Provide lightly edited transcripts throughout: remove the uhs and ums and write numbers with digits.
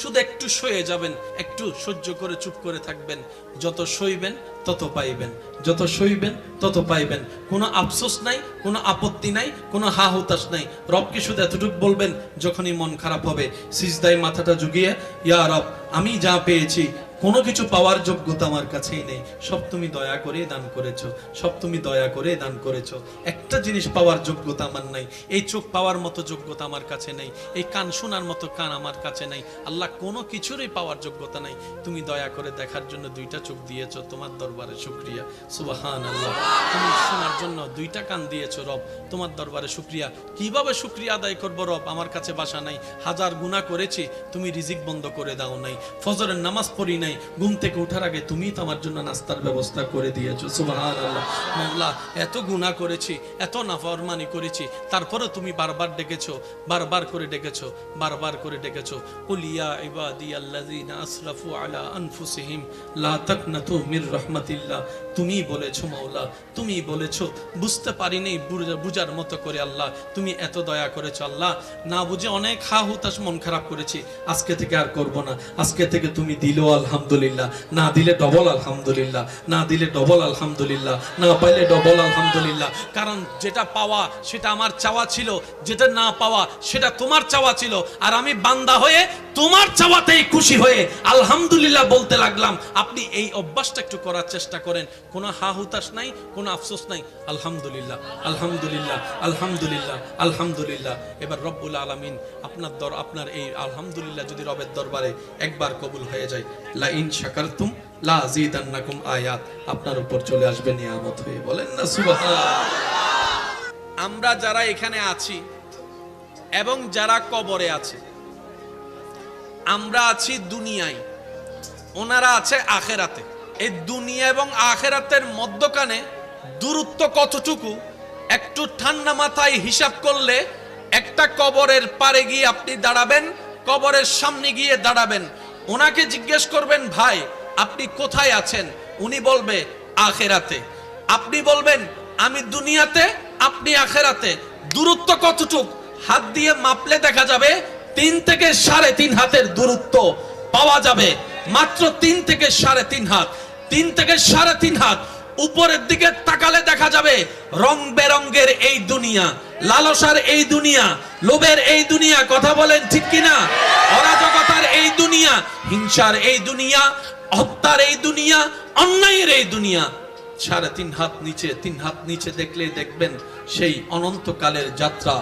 শুধু একটু সয়ে যাবেন, একটু সহ্য করে চুপ করে থাকবেন। যত সইবেন তত পাইবেন, যত সইবেন তত পাইবেন। কোনো আফসোস নাই, কোনো আপত্তি নাই, কোনো হা হুতাশ নাই। রবকে শুধু এতটুকু বলবেন যখনই মন খারাপ হবে, সিজদায় মাথাটা ঝুঁকিয়ে, ইয়া রব, আমি যা পেয়েছি কোনো কিছু পাওয়ার যোগ্যতা আমার কাছেই নেই, সব তুমি দয়া করে দান করেছো, সব তুমি দয়া করে দান করেছো। একটা জিনিস পাওয়ার যোগ্যতা আমার নাই, এই চোখ পাওয়ার মতো যোগ্যতা আমার কাছে নেই, এই কান শোনার মতো কান আমার কাছে নেই। আল্লাহ, কোনো কিছুরই পাওয়ার যোগ্যতা নাই, তুমি দয়া করে দেখার জন্য দুইটা চোখ দিয়েছো, তোমার দরবারে শুকরিয়া। সুবহানাল্লাহ। তুমি শোনার জন্য দুইটা কান দিয়েছো রব, তোমার দরবারে শুকরিয়া। কিভাবে শুকরিয়া আদায় করবো রব? আমার কাছে ভাষা নাই। হাজার গুনাহ করেছি, তুমি রিজিক বন্ধ করে দাও নাই। ফজরের নামাজ পড়ি নাই, ঘুম থেকে ওঠার আগে তুমি তো আমার জন্য নাস্তার ব্যবস্থা করে দিয়েছো। সুবহানাল্লাহ। মাওলা, এত গুনাহ করেছি, এত নাফরমানি করেছি, তারপরে তুমি বারবার ডেকেছো, বারবার করে ডেকেছো, বারবার করে ডেকেছো। কুল ইয়া ইবাদিয়াল্লাযিনা আসরাফু আলা আনফুসিহিম লা তাকনাতু মির রাহমাতিল্লাহ। তুমি বলেছো মাওলা, তুমি বলেছো, বুঝতে পারিনি বুঝার মতো করে আল্লাহ তুমি এত দয়া করেছো। আল্লাহ, না বুঝে অনেক হা হুতাশ মন খারাপ করেছি, আজকে থেকে আর করব না। আজকে থেকে তুমি দিলো আলহামদুলিল্লাহ, না দিলে ডবল আলহামদুলিল্লাহ, না দিলে ডবল আলহামদুলিল্লাহ, না পাইলে ডবল আলহামদুলিল্লাহ। কারণ যেটা পাওয়া সেটা আমার চাওয়া ছিল, যেটা না পাওয়া সেটা তোমার চাওয়া ছিল, আর আমি বান্দা হয়ে তোমার চাওয়াতেই খুশি হয়ে আলহামদুলিল্লাহ বলতে লাগলাম। আপনি এই অভ্যাসটা একটু করার চেষ্টা করেন, কোনো হা হুতাশ নাই, কোনো আফসোস নাই। আলহামদুলিল্লাহ, আলহামদুলিল্লাহ, আলহামদুলিল্লাহ, আলহামদুলিল্লাহ। এবার রব্বুল আলামিন আপনার এই আলহামদুলিল্লাহ যদি রবের দরবারে একবার কবুল হয়ে যায়, লা ইন শাকারতুম লা আযীদান্নাকুম আয়াত আপনার উপর চলে আসবে নিয়ামত হয়ে। বলেন না সুবহানাল্লাহ। আমরা যারা এখানে আছি এবং যারা কবরে আছে, আমরা আছি দুনিয়ায়, ওনারা আছে আখেরাতে। এই দুনিয়া এবং আখেরাতের মধ্যখানে দূরত্ব কতটুকু একটু ঠান্ডা মাথায় হিসাব করলে, একটা কবরের পারে গিয়ে আপনি দাঁড়াবেন, কবরের সামনে গিয়ে দাঁড়াবেন, ওনাকে জিজ্ঞেস করবেন, ভাই আপনি কোথায় আছেন? উনি বলবে আখেরাতে। আপনি বলবেন আমি দুনিয়াতে, আপনি আখেরাতে। দূরত্ব কতটুক? হাত দিয়ে মাপলে দেখা যাবে 3 থেকে 3.5 হাতের দূরত্ব পাওয়া যাবে, মাত্র 3 থেকে 3.5 হাত। 3 থেকে 3.5 হাত উপরের দিকে তাকালে দেখা যাবে রং বেরঙ্গের এই দুনিয়া, লালসার এই দুনিয়া, লোভের এই দুনিয়া। কথা বলেন ঠিক কিনা? অরাজকতার এই দুনিয়া, হিংসার এই দুনিয়া, হত্যার এই দুনিয়া, অন্যায়ের এই দুনিয়া। 3.5 হাত নিচে, 3 হাত নিচে দেখলে দেখবেন সেই অনন্তকালের যাত্রা,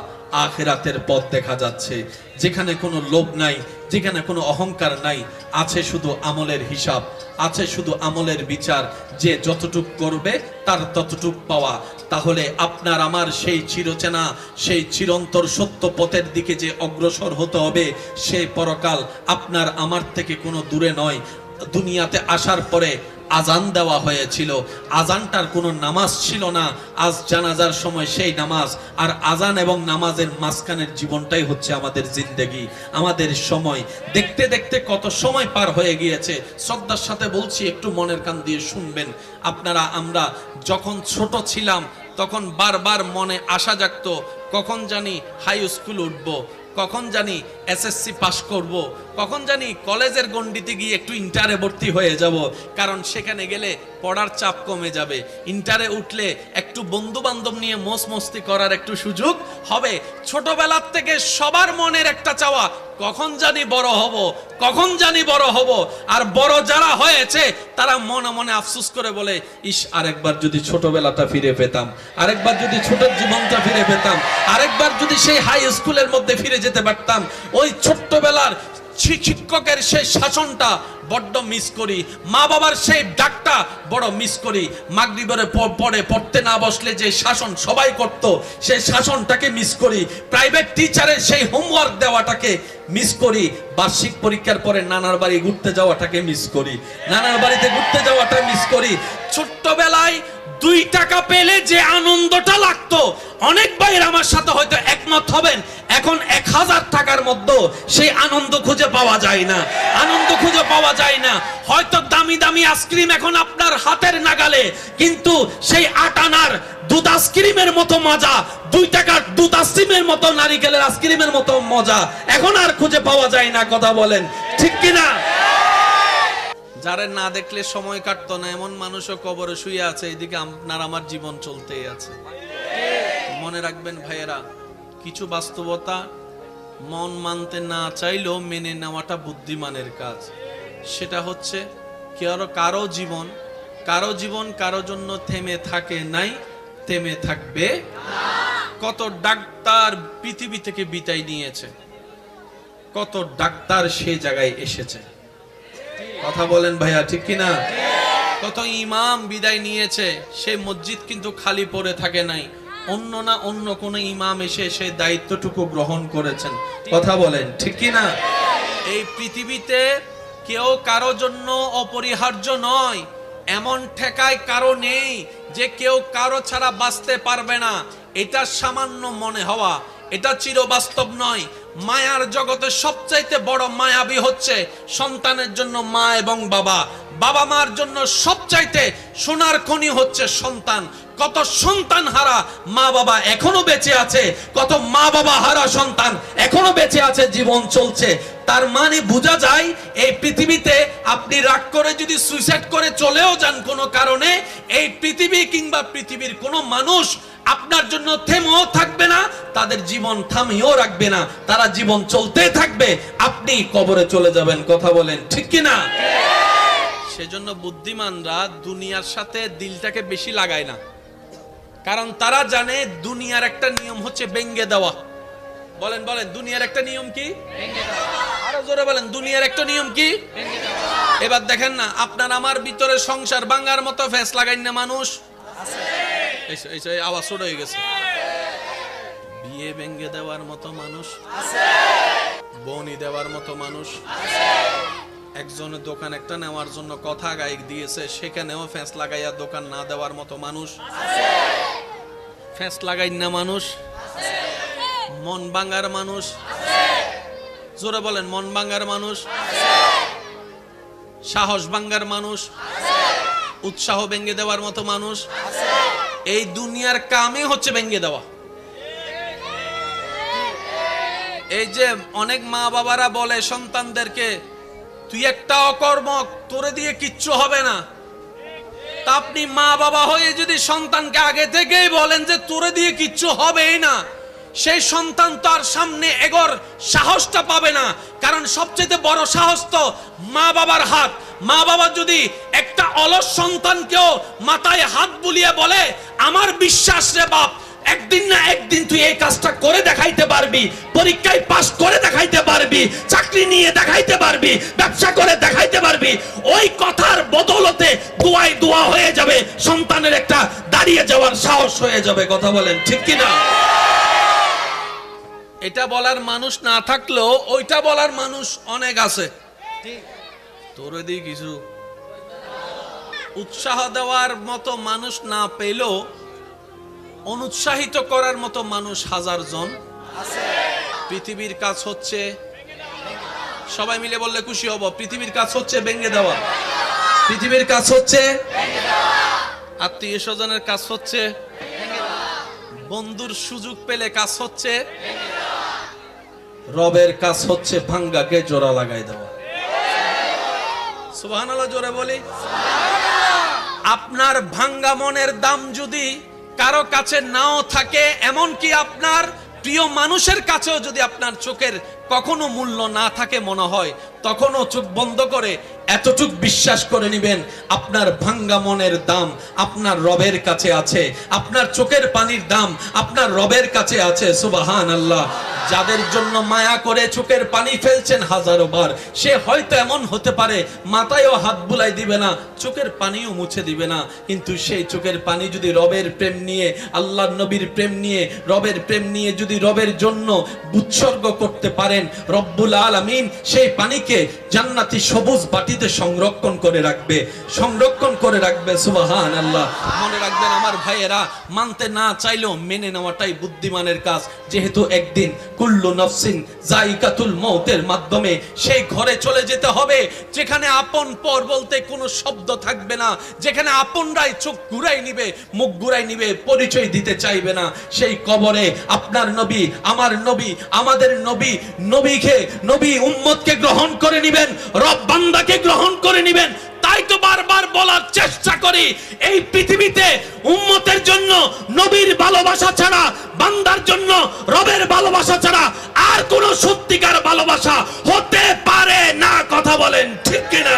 আখিরাতের পথ দেখা যাচ্ছে, যেখানে কোনো লোভ নাই, যেখানে কোনো অহংকার নাই, আছে শুধু আমলের হিসাব, আছে শুধু আমলের বিচার, যে যতটুক করবে তার ততটুক পাওয়া। তাহলে আপনার আমার সেই চিরচেনা, সেই চিরন্তর সত্য পথের দিকে যে অগ্রসর হতে হবে, সেই পরকাল আপনার আমার থেকে কোনো দূরে নয়। দুনিয়াতে আসার পরে আজান দেওয়া হয়েছিল, আজানটার কোনো নামাজ ছিল না। আজ জানাজার সময় সেই নামাজ, আর আজান এবং নামাজের মাঝখানের জীবনটাই হচ্ছে আমাদের জিন্দেগি, আমাদের সময়। দেখতে দেখতে কত সময় পার হয়ে গিয়েছে। শ্রদ্ধার সাথে বলছি, একটু মনের কান দিয়ে শুনবেন। আপনারা, আমরা যখন ছোট ছিলাম তখন বারবার মনে আশা জাগতো, কখন জানি হাই স্কুল উঠবো, কখন জানি এসএসসি পাস করব, কখন জানি কলেজের গণ্ডিতে গিয়ে একটু ইন্টারে ভর্তি হয়ে যাব, কারণ সেখানে গেলে পড়ার চাপ কমে যাবে। ইন্টারে উঠলে একটু বন্ধু বান্ধব নিয়ে মোজ মস্তি করার একটু সুযোগ হবে। ছোটবেলার থেকে সবার মনের একটা চাওয়া, কখন জানি বড় হব, কখন জানি বড় হব। আর বড় যারা হয়েছে তারা মনে মনে আফসোস করে বলে, ইস, আরেকবার যদি ছোটবেলাটা ফিরে পেতাম, আরেকবার যদি ছোট জীবনটা ফিরে পেতাম, আরেকবার যদি সেই হাই স্কুলের মধ্যে ফিরে যেতে পারতাম। ওই ছোট্টবেলার শিক্ষকের সেই শাসনটা বড্ড মিস করি, মা বাবার সেই ডাকটা বড় মিস করি। মাগরিবের পরে পড়তে না বসলে যে শাসন সবাই করত, সেই শাসনটাকে মিস করি। প্রাইভেট টিচারের সেই হোমওয়ার্ক দেওয়াটাকে মিস করি। বার্ষিক পরীক্ষার পরে নানার বাড়ি ঘুরতে যাওয়াটাকে মিস করি, নানার বাড়িতে ঘুরতে যাওয়াটা মিস করি। ছোট্টবেলায় 2 টাকা পেলে যে আনন্দটা লাগতো, অনেক ভাইয়ের আমার সাথে হয়তো একমত হবেন, এখন 1000 টাকার মধ্যে সেই আনন্দ খুঁজে পাওয়া যায় না, আনন্দ খুঁজে পাওয়া যায় না। হয়তো দামি দামি দামি আইসক্রিম এখন আপনার হাতের নাগালে, কিন্তু সেই 8 আনার দুধ আইসক্রিমের মতো মজা, 2 টাকার দুধ আইসক্রিমের মতো, নারিকেলের আইসক্রিমের মতো মজা এখন আর খুঁজে পাওয়া যায় না। কথা বলেন ঠিক কিনা? যারা না দেখলে সময় কাটতো না এমন মানুষও কবরে শুয়ে আছে, এদিকে আপনার আমার জীবন চলতেই আছে। মনে রাখবেন ভাইয়েরা, কিছু বাস্তবতা মন মানতে না চাইলেও মেনে নেওয়াটা বুদ্ধিমানের কাজ। সেটা হচ্ছে কারো জীবন কারো জন্য থেমে থাকে নাই, থেমে থাকবে। কত ডাক্তার পৃথিবী থেকে বিদায় নিয়েছে, কত ডাক্তার সেই জায়গায় এসেছে। কথা বলেন ভাইয়া ঠিক কিনা? কত ইমাম বিদায় নিয়েছে, সেই মসজিদ কিন্তু খালি পড়ে থাকে নাই, অন্য কোন ইমাম এসে সেই দায়িত্বটুকু গ্রহণ করেছেন। কথা বলেন ঠিক কিনা? এই পৃথিবীতে কেউ কারো জন্য অপরিহার্য নয়, এমন ঠেকায় কারো নেই যে কেউ কারো ছাড়া বাঁচতে পারবে না। এটা সামান্য মনে হওয়া, এটা চিরবাস্তব নয়। মায়ার জগতে সবচাইতে বড় মায়াবী হচ্ছে সন্তানের জন্য মা এবং বাবা, বাবা মার জন্য সবচাইতে সোনার খনি হচ্ছে সন্তান। কত সন্তান হারা মা বাবা এখনো বেঁচে আছে, কত মা বাবা হারা সন্তান এখনো বেঁচে আছে, জীবন চলছে। তার মানে বোঝা যায় এই পৃথিবীতে আপনি রাগ করে যদি সুইসাইড করে চলেও যান কোনো কারণে, এই পৃথিবী কিংবা পৃথিবীর কোনো মানুষ আপনার জন্য থেমেও থাকবে না, তাদের জীবন থামিয়েও রাখবে না, তারা জীবন চলতে থাকবে, আপনি কবরে চলে যাবেন। কথা বলেন ঠিক কিনা? সেজন্য বুদ্ধিমানরা দুনিয়ার সাথে দিলটাকে বেশি লাগায় না, কারণ তারা জানে দুনিয়ার একটা নিয়ম হচ্ছে ভেঙে দেওয়া। বলেন বলেন, দুনিয়ার একটা নিয়ম কি? আরো জোরে বলেন, দুনিয়ার একটা নিয়ম কি? এবার দেখেন না, আপনার আমার ভিতরে সংসার ভাঙার মতো ফেস লাগাইন না মানুষ আছে? আওয়াজ ছোট হয়ে গেছে। বিয়ে ভেঙে দেওয়ার মতো মানুষ আছে, বনি দেওয়ার মতো মানুষ আছে। একজনের দোকান একটা নেওয়ার জন্য কথা গাইক দিয়েছে, সেখানেও ফেস লাগাইয়া দোকান না দেওয়ার মতো মানুষ আছে। ফেস লাগাই না মানুষ আছে। মন ভাঙার মানুষ আছে। জোরে বলেন, মন ভাঙার মানুষ আছে। সাহস ভাঙার মানুষ আছে। উৎসাহ ভেঙে দেওয়ার মতো মানুষ আছে। এই দুনিয়ার কামই হচ্ছে ভেঙে দেওয়া। এই যে অনেক মা বাবারা বলে সন্তানদেরকে, তুই একটা অকর্মক, তোরে দিয়ে কিচ্ছু হবে না। তা আপনি মা বাবা হয়ে যদি সন্তানকে আগে থেকেই বলেন যে তোরে দিয়ে কিচ্ছু হবেই না, সেই সন্তান তো আর সামনে এগোর সাহসটা পাবে না। কারণ সবচেয়ে বড় সাহস তো মা বাবার হাত। মা বাবা যদি একটা অলস সন্তানকেও মাথায় হাত বুলিয়ে বলে, আমার বিশ্বাস রে বাপ, একদিন না একদিন তুই এই কাজটা করে দেখাইতে পারবি, পরীক্ষায় পাস করে দেখাইতে পারবি, চাকরি নিয়ে দেখাইতে পারবি, ব্যবসা করে দেখাইতে পারবি, ওই কথার বদলতে দোয়ায় দোয়া হয়ে যাবে, সন্তানের একটা দাঁড়িয়ে যাওয়ার সাহস হয়ে যাবে। কথা বলেন ঠিক কিনা? এটা বলার মানুষ না থাকলেও ওইটা বলার মানুষ অনেক আছে। তোরে দিয়ে কিছু উৎসাহ দেওয়ার মতো মানুষ না পেলেও অনুৎসাহিত করার মতো মানুষ হাজার জন আছে। পৃথিবীর কাজ হচ্ছে, সবাই মিলে বললে খুশি হব, পৃথিবীর কাজ হচ্ছে ভেঙে দেওয়া। পৃথিবীর কাজ হচ্ছে আত্মীয় স্বজনের কাজ হচ্ছে, বন্ধুর সুযোগ পেলে কাজ হচ্ছে, রবের কাজ হচ্ছে ভাঙ্গাকে জোড়া লাগাই দেওয়া। সুবহানাল্লাহ জোরে বলি। আপনার ভাঙ্গা মনের দাম যদি কারো কাছে নাও থাকে, এমনকি আপনার প্রিয় মানুষের কাছেও যদি আপনার চোখের কখনো মূল্য না থাকে মনে হয়, তখনও চোখ বন্ধ করে এতটুক বিশ্বাস করে নেবেন, আপনার ভাঙ্গা মনের দাম আপনার রবের কাছে আছে, আপনার চোখের পানির দাম আপনার রবের কাছে আছে। সুবহানাল্লাহ। যাদের জন্য মায়া করে চোখের পানি ফেলছেন হাজারো বার, সে হয়তো এমন হতে পারে মাথায়ও হাত বুলাই দিবে না, চোখের পানিও মুছে দিবে না, কিন্তু সেই চোখের পানি যদি রবের প্রেম নিয়ে, আল্লাহর নবীর প্রেম নিয়ে, রবের প্রেম নিয়ে যদি রবের জন্য উৎসর্গ করতে পারেন, জানেন রব্বুল আলামিন সেই পানিকে জান্নাতি সবুজ বাটিতে সংরক্ষণ করে রাখবে, সংরক্ষণ করে রাখবে। সুবহানাল্লাহ। মনে রাখবেন আমার ভাইয়েরা, মানতে না চাইলেও মেনে নেওয়াটাই বুদ্ধিমানের কাজ। যেহেতু একদিন কুল্লু নফসিন যায়িকাতুল মউতের মাধ্যমে সেই ঘরে চলে যেতে হবে যেখানে আপন পর বলতে কোনো শব্দ থাকবে না, যেখানে আপনরাই চোখ ঘুরাই নিবে, মুখ ঘুরাই নিবে, পরিচয় দিতে চাইবে না। সেই কবরে আপনার নবী, আমার নবী, আমাদের নবী, নবী উম্মতকে গ্রহণ করে নিবেন, রব বান্দাকে গ্রহণ করে নিবেন। তাই তো বারবার বলার চেষ্টা করি, এই পৃথিবীতে উম্মতের জন্য নবীর ভালোবাসা ছাড়া, বান্দার জন্য রবের ভালোবাসা ছাড়া আর কোন সত্যিকার ভালোবাসা হতে পারে না। কথা বলেন ঠিক কিনা?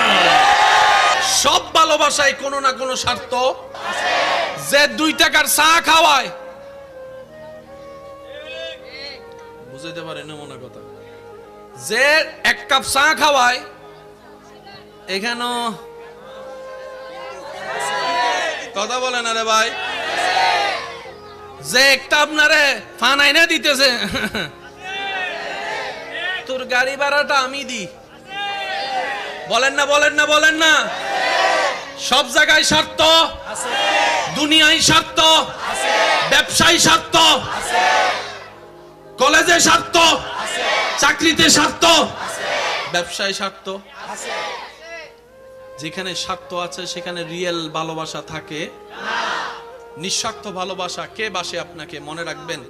সব ভালোবাসায় কোনো না কোনো স্বার্থ আছে। যে 2 টাকার চা খাওয়ায়, বুঝতে পারেন না মনে কথা, যে 1 কাপ চা খাওয়ায়, এখানে কথা বলেন আরে ভাই, যে একটা আপনারে ফানাই না দিতেছে, তোর গাড়ি ভাড়াটা আমি দিই, বলেন না বলেন না বলেন না। সব জায়গায় স্বার্থ আছে, দুনিয়ায় স্বার্থ আছে, ব্যবসায় স্বার্থ আছে, কলেজে স্বার্থ আছে, চাকরিতে স্বার্থ আছে, ব্যবসায় স্বার্থ আছে। যেখানে স্বার্থ আছে সেখানে রিয়েল ভালোবাসা থাকে না। নিঃস্বার্থ ভালোবাসা কে বাসে আপনাকে? মনে রাখবেন,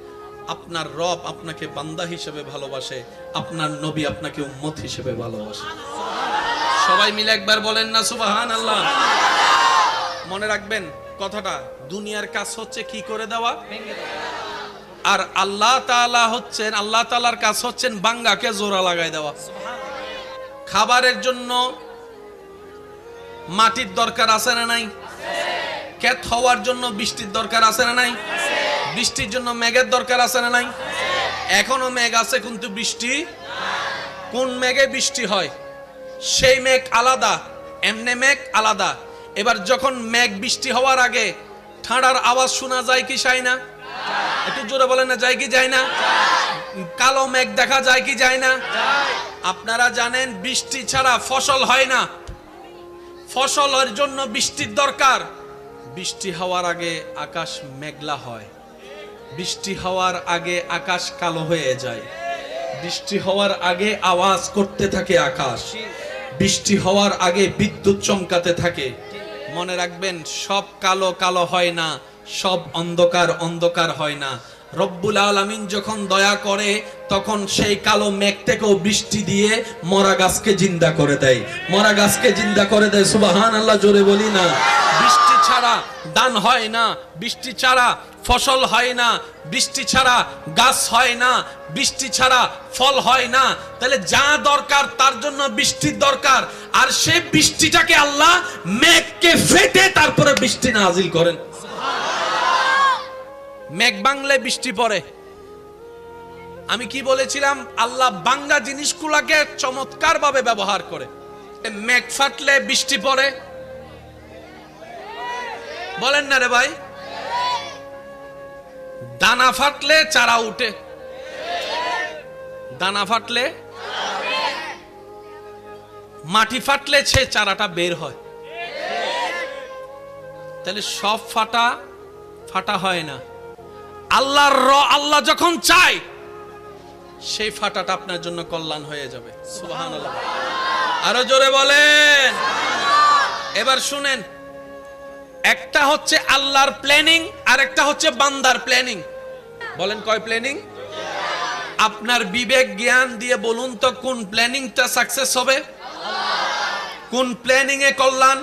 আপনার রব আপনাকে বান্দা হিসেবে ভালোবাসে, আপনার নবী আপনাকে উম্মত হিসেবে ভালোবাসে। সবাই মিলে একবার বলেন না সুবহানাল্লাহ। মনে রাখবেন কথাটা, দুনিয়ার কাজ হচ্ছে কি করে দেওয়া, আর আল্লাহ তাআলা হচ্ছেন, আল্লাহ তাআলার কাজ হচ্ছেন বাঙ্গাকে জোড়া লাগাই দেওয়া। খাবারের জন্য মাটির দরকার আছে না নাই? ক্ষেত হওয়ার জন্য বৃষ্টির দরকার আছে না নাই? বৃষ্টির জন্য মেঘের দরকার আছে না নাই? এখনো মেঘ আছে কিন্তু বৃষ্টি, কোন মেঘে বৃষ্টি হয় সেই মেঘ আলাদা, এমনে মেঘ আলাদা। এবার যখন মেঘ বৃষ্টি হওয়ার আগে ঠান্ডার আওয়াজ শোনা যায় কি যায় না? একটু জোরে বলেন না, যায় কি যায় না? কালো মেঘ দেখা যায় কি যায় না? আপনারা জানেন বৃষ্টি ছাড়া ফসল হয় না, ফসলের জন্য বৃষ্টির দরকার। বৃষ্টি হওয়ার আগে আকাশ মেঘলা হয়, বৃষ্টি হওয়ার আগে আকাশ কালো হয়ে যায়, বৃষ্টি হওয়ার আগে আওয়াজ করতে থাকে আকাশ, বৃষ্টি হওয়ার আগে বিদ্যুৎ চমকাতে থাকে। মনে রাখবেন, সব কালো কালো হয় না, সব অন্ধকার অন্ধকার হয় না। রব্বুল আলামিন যখন দয়া করে তখন সেই কালো মেঘ থেকেও বৃষ্টি দিয়ে মরা গাছকে জিন্দা করে দেয়, মরা গাছকে জিন্দা করে দেয়। সুবহানাল্লাহ জোরে বলি না। বৃষ্টি ছাড়া দান হয় না, বৃষ্টি ছাড়া ফসল হয় না, বৃষ্টি ছাড়া গাছ হয় না, বৃষ্টি ছাড়া ফল হয় না। তাহলে যা দরকার তার জন্য বৃষ্টির দরকার, আর সেই বৃষ্টিটাকে আল্লাহ মেঘকে ফেটে তারপরে বৃষ্টি নাজিল করেন। মেঘ বাংলে বৃষ্টি পড়ে। আমি কি বলেছিলাম? আল্লাহ বাংলা জিনিসগুলোকে চমৎকার ভাবে ব্যবহার করে। মেঘ ফাটলে বৃষ্টি পড়ে, বলেন না রে ভাই? দানা ফাটলে চারা উঠে, দানা ফাটলে, মাটি ফাটলে সে চারাটা বের হয়। তাহলে সব ফাটা ফাটা হয় না। আল্লাহ যখন চায় সেই ফাটাটা আপনার জন্য কল্যাণ হয়ে যাবে। সুবহানাল্লাহ, আরো জোরে বলেন। এবার শুনেন, একটা হচ্ছে আল্লাহর প্ল্যানিং আর একটা হচ্ছে বান্দার প্ল্যানিং। বলেন কয় প্ল্যানিং? আপনার বিবেক জ্ঞান দিয়ে বলুন তো কোন প্ল্যানিংটা সাকসেস হবে, কোন প্ল্যানিং এ কল্যাণ?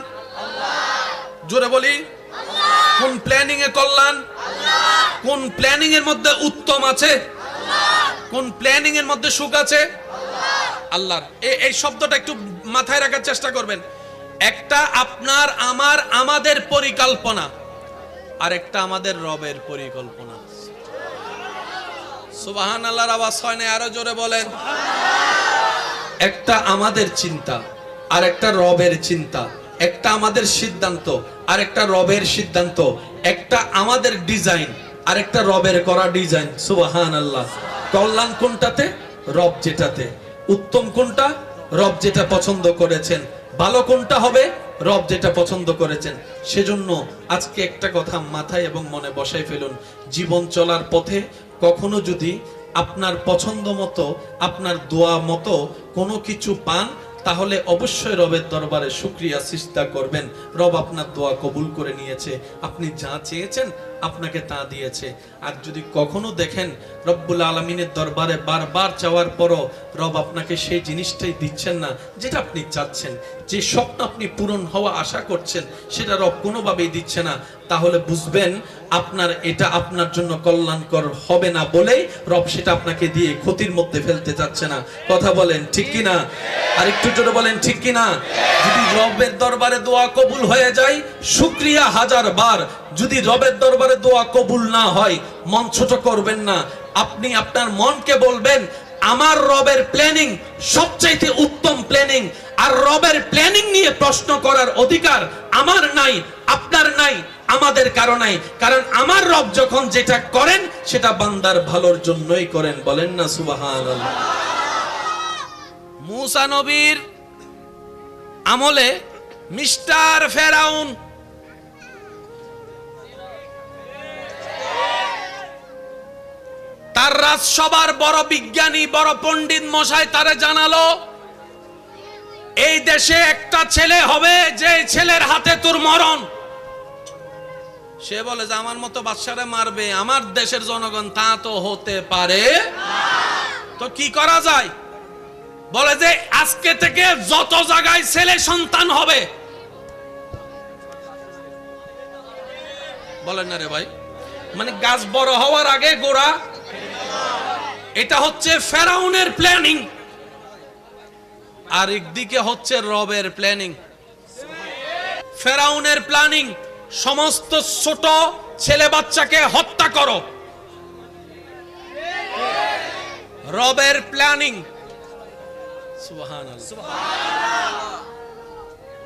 জোরে বলি, কোন প্ল্যানিং এ কল্যাণ? কোন প্ল্যানিং এর মধ্যে উত্তম আছে? কোন প্ল্যানিং এর মধ্যে সুখ আছে? আল্লাহর। এই শব্দটা একটু মাথায় রাখার চেষ্টা করবেন। একটা আপনার আমার আমাদের পরিকল্পনা, আর একটা আমাদের রবের পরিকল্পনা। সুবহানাল্লাহর আওয়াজ হয় না? আরো জোরে বলেন। একটা আমাদের চিন্তা আর একটা রবের চিন্তা, একটা আমাদের সিদ্ধান্ত আর একটা রবের সিদ্ধান্ত, একটা আমাদের ডিজাইন আর একটা রবের করা ডিজাইন। সুবহানাল্লাহ। কল্যাণ কোনটাতে? রব যেটাতে উত্তম কোনটা, রব যেটা পছন্দ করেছেন, ভালো কোনটা হবে, রব যেটা পছন্দ করেছেন। সেজন্য আজকে একটা কথা মাথায় এবং মনে বসাই ফেলুন, জীবন চলার পথে কখনো যদি আপনার পছন্দ মতো, আপনার দোয়া মতো কোনো কিছু পান, তাহলে অবশ্যই রবের দরবারে শুকরিয়া সিজদা করবেন। রব আপনার দোয়া কবুল করে নিয়েছে, আপনি যা চেয়েছেন আপনাকে তা দিয়েছে। আর যদি কখনো দেখেন রব্বুল আলামিনের দরবারে বারবার চাওয়ার পরও রব আপনাকে সেই জিনিসটাই দিচ্ছেন না যেটা আপনি চাচ্ছেন, যে স্বপ্ন আপনি পূরণ হওয়া আশা করছেন সেটা রব কোনোভাবেই দিচ্ছে না, তাহলে বুঝবেন আপনার এটা আপনার জন্য কল্যাণকর হবে না বলেই রব সেটা আপনাকে দিয়ে ক্ষতির মধ্যে ফেলতে চাচ্ছে না। কথা বলেন ঠিক কিনা? আর একটু জোরে বলেন ঠিক কিনা? যদি রবের দরবারে দোয়া কবুল হয়ে যায় শুকরিয়া হাজার বার। যদি রবের দরবারে দোয়া কবুল না হয় মন ছোট করবেন না, আপনি আপনার মনকে বলবেন আমার রবের প্ল্যানিং সবচাইতে উত্তম প্ল্যানিং, আর রবের প্ল্যানিং নিয়ে প্রশ্ন করার অধিকার আমার নাই, আপনার নাই, আমাদের কারো নাই। কারণ আমার রব যখন যেটা করেন সেটা বান্দার ভালোর জন্যই করেন। বলেন না সুবহানাল্লাহ। মুসা নবীর আমলে মিস্টার ফেরাউন তার রাজসভার বড় বিজ্ঞানী, বড় পণ্ডিত মশাই তারে জানালো এই দেশে একটা ছেলে হবে যে ছেলের হাতে তোর মরণ। সে বলে যে আমার মতো বাদশারে মারবে আমার দেশের জনগণ, তা তো হতে পারে তো কি করা যায়? বলে যে আজকে থেকে যত জায়গায় ছেলে সন্তান হবে, বলেন না রে ভাই, মানে গাছ বড় হওয়ার আগে গোড়া, এটা হচ্ছে ফেরাউনের প্ল্যানিং। আর একদিকে হচ্ছে রবের প্ল্যানিং। ফেরাউনের প্ল্যানিং সমস্ত ছোট ছেলে বাচ্চাকে হত্যা করো, রবের প্ল্যানিং সুবহানাল্লাহ।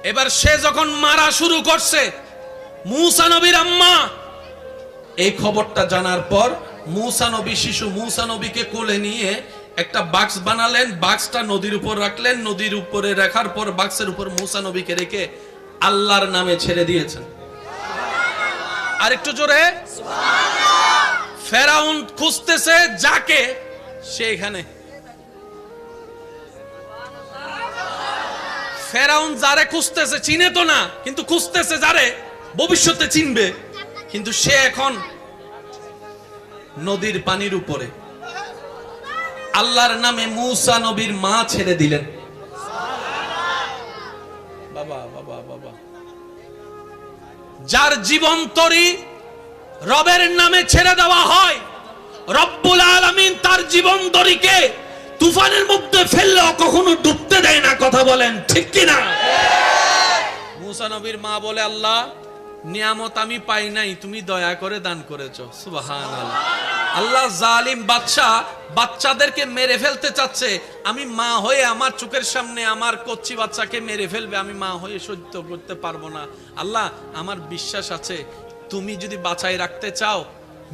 এবার সে যখন মারা শুরু করছে, মুসা নবীর আম্মা এই খবরটা জানার পর মুসা নবী, শিশু মুসা নবীকে কোলে নিয়ে একটা বাক্স বানালেন, বাক্সটা নদীর উপর রাখলেন, নদীর উপরে রাখার পর বাক্সের উপর মুসা নবীকে রেখে আল্লাহর নামে ছেড়ে দিয়েছেন। আর একটু জোরে সুবহানাল্লাহ। ফেরাউন খুঁজতেছে যাকে, সে এখানে। ফেরাউন যারে খুঁজতেছে চিনে তো না, কিন্তু খুঁজতেছে যারে ভবিষ্যতে চিনবে, কিন্তু সে এখন নদীর পানির উপরে। আল্লাহর নামে মুসা নবীর মা ছেড়ে দিলেন। বাবা বাবা বাবা, যার জীবন তরি রবের নামে ছেড়ে দেওয়া হয়, রব্বুল আলামিন তার জীবন তরিকে তুফানের মধ্যে ফেললেও কখনো ডুবতে দেয় না। কথা বলেন ঠিক কিনা? মুসা নবীর মা বলে আল্লাহ নিয়ামত আমি পাই নাই, তুমি দয়া করে দান করেছো। সুবহানাল্লাহ। আল্লাহ জালিম বাদশা বাচ্চাদেরকে মেরে ফেলতে চাচ্ছে, আমি মা হয়ে আমার চোখের সামনে আমার কচ্চি বাচ্চাকে মেরে ফেলবে, আমি মা হয়ে সহ্য করতে পারবো না। আল্লাহ আমার বিশ্বাস আছে তুমি যদি বাঁচাই রাখতে চাও,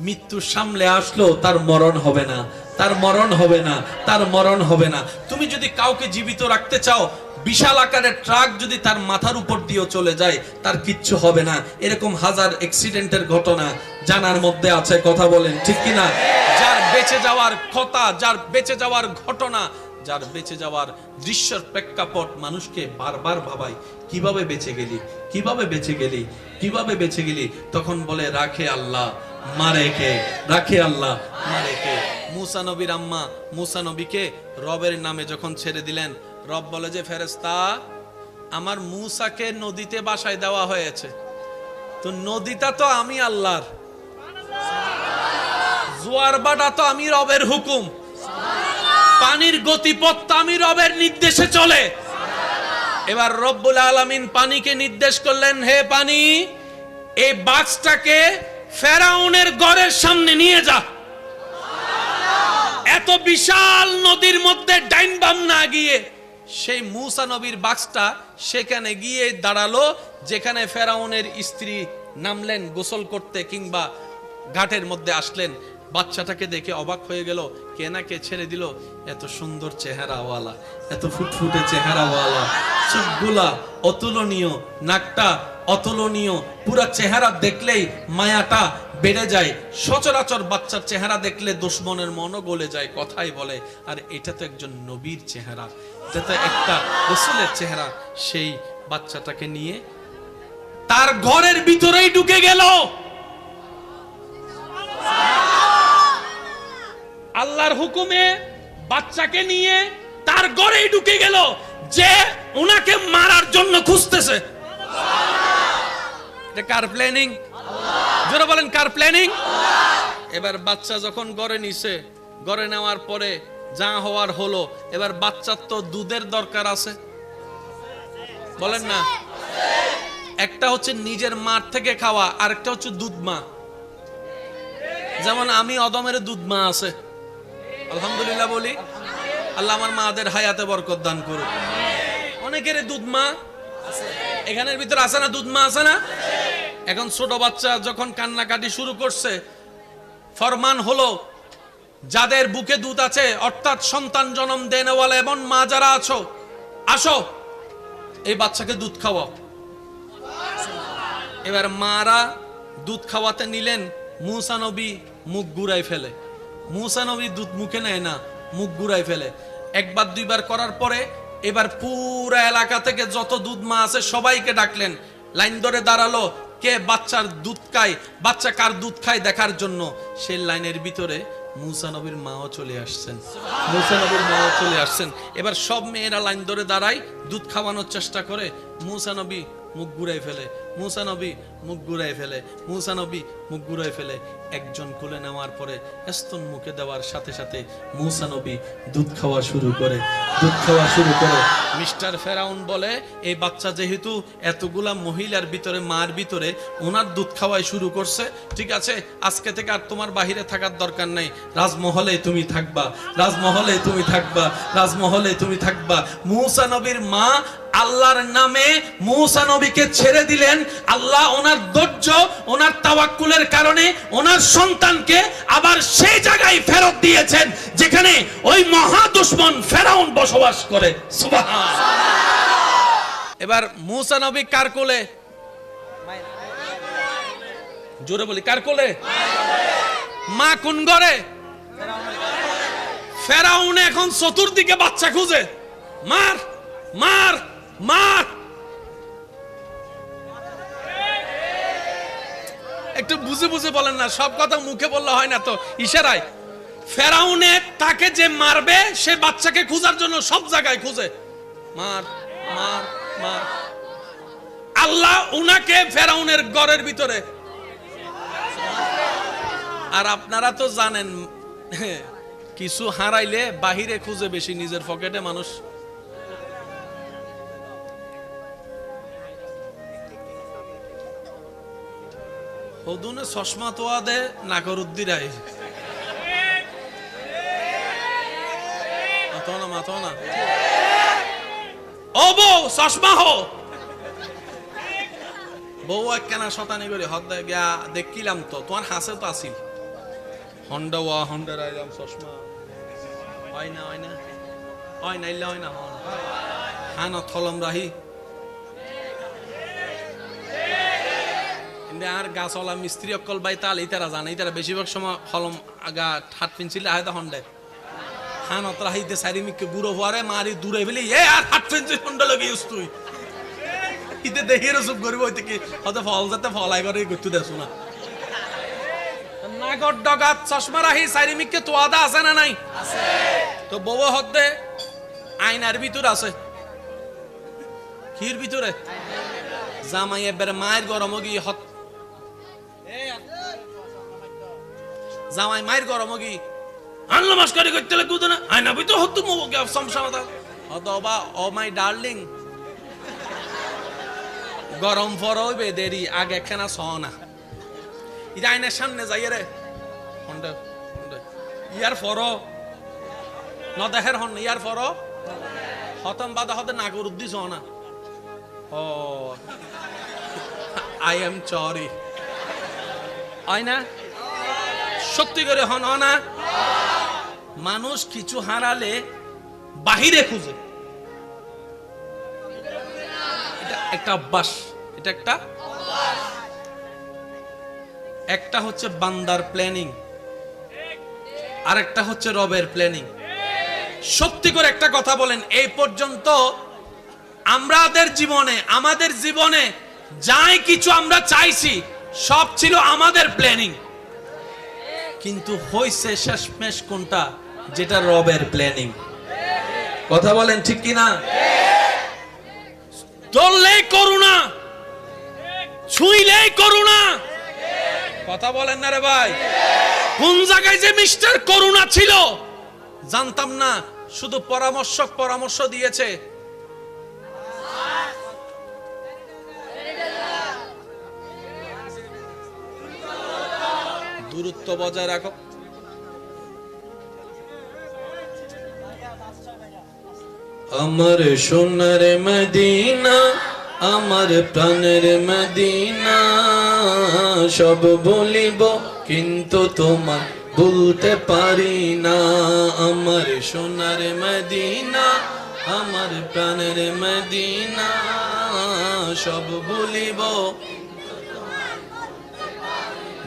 মৃত্যু সামনে আসলো তার মরণ হবে না, তার মরণ হবে না, তার মরণ হবে না। তুমি যদি কাউকে জীবিত রাখতে চাও, বিশাল আকারের ট্রাক যদি তার মাথার উপর দিয়ে চলে যায় তার কিচ্ছু হবে না। এরকম হাজার অ্যাক্সিডেন্টের ঘটনা জানার মধ্যে আছে। কথা বলেন ঠিক কিনা? যার বেঁচে যাওয়ার কথা, যার বেঁচে যাওয়ার ঘটনা, যার বেঁচে যাওয়ার দৃশ্যের প্রেক্ষাপট মানুষকে বারবার ভাবায় কিভাবে বেঁচে গেলি, কিভাবে বেঁচে গেলি, কিভাবে বেঁচে গেলি। তখন বলে রাখে আল্লাহ, মারে কে, রাখে আল্লাহ, মারে কে। মুসা নবীর আম্মা মুসা নবীকে রবের নামে যখন ছেড়ে দিলেন, রব বলে যে ফেরেশতা আমার মুসাকে নদীতে বাসায় দেওয়া হয়েছে, তো নদীটা তো আমি আল্লাহর, জোয়ার বাটা তো আমি রবের হুকুম, পানির গতিপথ আমি রবের নির্দেশে চলে। এবার রব্বুল আলামিন পানিকে নির্দেশ করলেন, হে পানি এই বাক্সটাকে ফেরাউনের ঘরের সামনে নিয়ে যা। এত বিশাল নদীর মধ্যে ডাইন বাম না গিয়ে সেই মুসা নবীর বাক্সটা সেখানে গিয়ে দাঁড়ালো যেখানে ফেরাউনের স্ত্রী নামলেন গোসল করতে কিংবা ঘাটের মধ্যে আসলেন। বাচ্চাটাকে দেখে অবাক হয়ে গেল, কে না কে ছেড়ে দিল, এত সুন্দর চেহারাওয়ালা, এত ফুটফুটে চেহারাওয়ালা, চোখগুলা অতুলনীয়, নাকটা অতুলনীয়, পুরা চেহারা দেখলেই মায়াটা বেড়ে যায়। সচরাচর বাচ্চার চেহারা দেখলে দুশমনের মনও গলে যায়, কথাই বলে। আর এটা তো একজন নবীর চেহারা, এটা তো একটা রাসূলের চেহারা। সেই বাচ্চাটাকে নিয়ে তার ঘরের ভিতরেই ঢুকে গেল। আল্লাহর হুকুমে বাচ্চাকে নিয়ে তার ঘরেই ঢুকে গেল, যে ওনাকে মারার জন্য খুঁজতেছে। এটা কার প্ল্যানিং? জোরে বলেন, কার প্ল্যানিং? এবার বাচ্চা যখন ঘরে নিছে, ঘরে নেওয়ার পরে যা হওয়ার হলো। এবার বাচ্চার তো দুধের দরকার আছে, বলেন না? একটা হচ্ছে নিজের মার থেকে খাওয়া, আরেকটা হচ্ছে দুধ মা। যেমন আমি অদমের দুধ মা আছে, আলহামদুলিল্লাহ বলি। আল্লাহ আমার মাদের হায়াতে বরকত দান করুক। অনেকের দুধ মা এখানের ভিতরে আছে না? দুধ মা আছে না? এখন ছোট বাচ্চা যখন কান্নাকাটি শুরু করছে, ফরমান হলো যাদের বুকে দুধ আছে, অর্থাৎ সন্তান জন্ম দেনেওয়ালা এমন মা যারা আছো, আসো এই বাচ্চাকে দুধ খাওয়াও। এবার মারা দুধ খাওয়াতে নিলেন, মুসা নবী মুখ ঘুরাই ফেলে। মুসা নবী দুধ মুখে নেয় না, মুখ ঘুরাই ফেলে। একবার দুইবার করার পরে এবার পুরা এলাকা থেকে যত দুধ মা আছে সবাইকে ডাকলেন, লাইন ধরে দাঁড়ালো, কে বাচ্চার দুধ খায়, বাচ্চা কার দুধ খায় দেখার জন্য। সেই লাইনের ভিতরে মুসা নবীর মাও চলে আসছেন, মুসা নবীর মাও চলে আসছেন। এবার সব মেয়েরা লাইন ধরে দাঁড়ায়, দুধ খাওয়ানোর চেষ্টা করে। মুসা নবী মুখ ঘুরাই ফেলে, মুসা নবী মুখ ঘুরাই ফেলে, মুসা নবী মুখ ঘুরাই ফেলে। একজন কোলে নেওয়ার পরে স্তন মুখে দেওয়ার সাথে সাথে মুসা নবী দুধ খাওয়া শুরু করে, দুধ খাওয়া শুরু করে। মিস্টার ফেরাউন বলে, এই বাচ্চা যেহেতু এতগুলা মহিলার ভিতরে, মার ভিতরে ওনার দুধ খাওয়াই শুরু করছে, ঠিক আছে, আজকে থেকে আর তোমার বাহিরে থাকার দরকার নেই, রাজমহলে তুমি থাকবা, রাজমহলে তুমি থাকবা, রাজমহলে তুমি থাকবা। মুসা নবীর মা আল্লাহর নামে মুসা নবীকে ছেড়ে দিলেন। আল্লাহ ওনার ধৈর্য, ওনার তাওয়াক্কুলের কারণে ওনার সন্তানকে আবার সেই জায়গায় ফেরত দিয়েছেন যেখানে ওই মহা দুশমন ফেরাউন বসবাস করে। সুবহানাল্লাহ। এবার মুসা নবী কার কোলে? জোরে বলি, কার কোলে? মা কোন ঘরে? ফেরাউন এখন চতুর্দিকে বাচ্চা খুঁজে, মার মার মার। একটু বুঝে বুঝে বলেন না, সব কথা মুখে বললে হয় না তো, ইশারায়। ফেরাউনে তাকে যে মারবে সে বাচ্চাকে খোঁজার জন্য সব জায়গায় খুঁজে, মার মার মার। আল্লাহ উনাকে ফেরাউনের ঘরের ভিতরে। আর আপনারা তো জানেন, কিছু হারাইলে বাহিরে খুঁজে বেশি, নিজের পকেটে মানুষ। হদুনে চশমা তোয়া দে নাগরুদ্দিরাই মাতো না, মাতো না। ও বউ, চশমা হো। বউ একখানা শতানি করে হদ গিয়া দেখিলাম তো, তোমার হাসে তো আসিল হন্ডা ওয়া হন্ডা রাইলাম চশমা হয় না, হয় না, হয় না, ইল্লা হয় না, হান থলম রাহি। আর গাছওয়ালা মিস্ত্রি অকল বাই তাল ইতারা জানে, ইতারা বেশিরভাগ সময় হলম আগা হাত পেন্সিল আহেদা হন্ডে হান অতরা হাইতে সারিমিককে বুড়ো হওয়ারে মারি দূরে ফেলি, এ আর হাত পেন্সিল হন্ডা লগে ইউজ তুই ইতে দেখি রসুপ করিব, ওই থেকে হয়তো ফল যাতে ফলাই করে করতে দেছো না। নাগর ডগাত চশমা রাহি সারিমিককে তোয়াদা আছে না নাই? তো বউ হতে আয়নার ভিতর আছে, কির ভিতরে জামাই এবার মায়ের গরম গিয়ে হত, জামাই মায়ের গরম গি আনলো মাস্কারি করতে লাগতো না, আয়না ভিতর হতো সমস্যা হতবা। ও মাই ডার্লিং, গরম ফর হইবে দেরি, আগে একখানা সনা এটা আইনের সামনে যাই রে হন্ডা ইয়ার ফর ন দেখের হন ইয়ার ফর হতম বাদা হতে নাগর উদ্দিস না। ও আই এম সরি, হয় না? সত্যি করে হন না? মানুষ কিছু হারালে বাহিরে খুঁজে, এটা একটা অভ্যাস, এটা একটা হচ্ছে বান্দার প্ল্যানিং, আর একটা হচ্ছে রবের প্ল্যানিং। সত্যি করে একটা কথা বলেন, এই পর্যন্ত আমাদের জীবনে যাই কিছু আমরা চাইছি সব ছিল আমাদের প্ল্যানিং, কিন্তু হইছে শেষমেশ কোনটা? যেটা রবের প্ল্যানিং। কথা বলেন ঠিক কিনা? ধরলেই করুণা, ছুঁইলেই করুণা। কথা বলেন না রে ভাই? কোন জায়গায় যে মিস্টার করুণা ছিল জানতাম না, শুধু পরামর্শ দিয়েছে। দূরত্ব বজায় রাখো। আমার সোনার মদিনা, আমার প্রাণের মদিনা, সব বলিব কিন্তু তোমার বলতে পারি না। আমার সোনার মদিনা, আমার প্রাণের মদিনা, সব বলিব,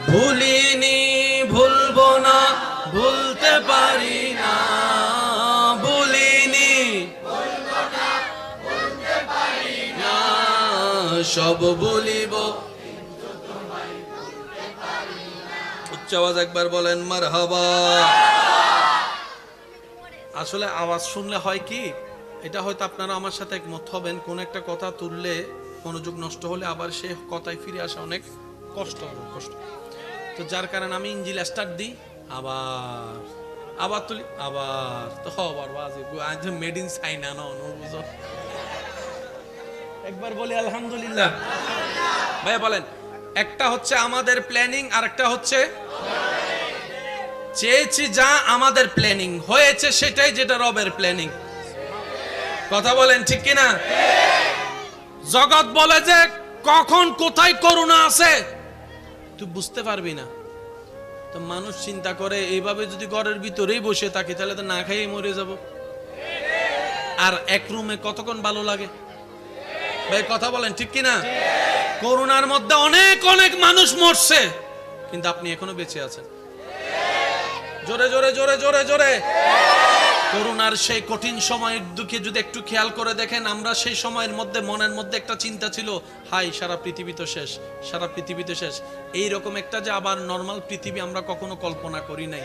ভুলিনি ভুলবো না, ভুলতে পারি না, ভুলিনি না, সব বলিব। উচ্চ আওয়াজ একবার বলেন মারহাবা। আসলে আওয়াজ শুনলে হয় কি, এটা হয়তো আপনারা আমার সাথে একমত হবেন, কোন একটা কথা তুললে মনোযোগ নষ্ট হলে আবার সে কথায় ফিরে আসা অনেক কষ্ট। তো যার কারণে আমি ইঞ্জিল স্টার্ট দিই, আবার তুলি, আবার তো আবার বাজে মেড ইন চাইনা না, বুঝো। একবার বলি আলহামদুলিল্লাহ। ভাইয়া বলেন, একটা হচ্ছে আমাদের প্ল্যানিং, আর একটা হচ্ছে চেয়েছি যা আমাদের প্ল্যানিং, হয়েছে সেটাই যেটা রবের প্ল্যানিং। কথা বলেন ঠিক কিনা? জগৎ বলে যে কখন কোথায় করুণা আছে তুই বুঝতে পারবি না। তো মানুষ চিন্তা করে এইভাবে যদি ঘরের ভিতরেই বসে থাকি তাহলে তো না খাইয়ে মরে যাব। আর এক রুমে কতক্ষণ ভালো লাগে ভাই? কথা বলেন ঠিক কিনা? করোনার মধ্যে অনেক অনেক মানুষ মরছে, কিন্তু আপনি এখনো বেঁচে আছেন। জোরে জোরে জোরে জোরে জোরে। করোনার সেই কঠিন সময়ের দিকে যদি একটু খেয়াল করে দেখেন, আমরা সেই সময়ের মধ্যে মনের মধ্যে একটা চিন্তা ছিল, হাই সারা পৃথিবী তো শেষ, সারা পৃথিবী তো শেষ। এইরকম একটা যে আবার নর্মাল পৃথিবী আমরা কখনো কল্পনা করি নাই।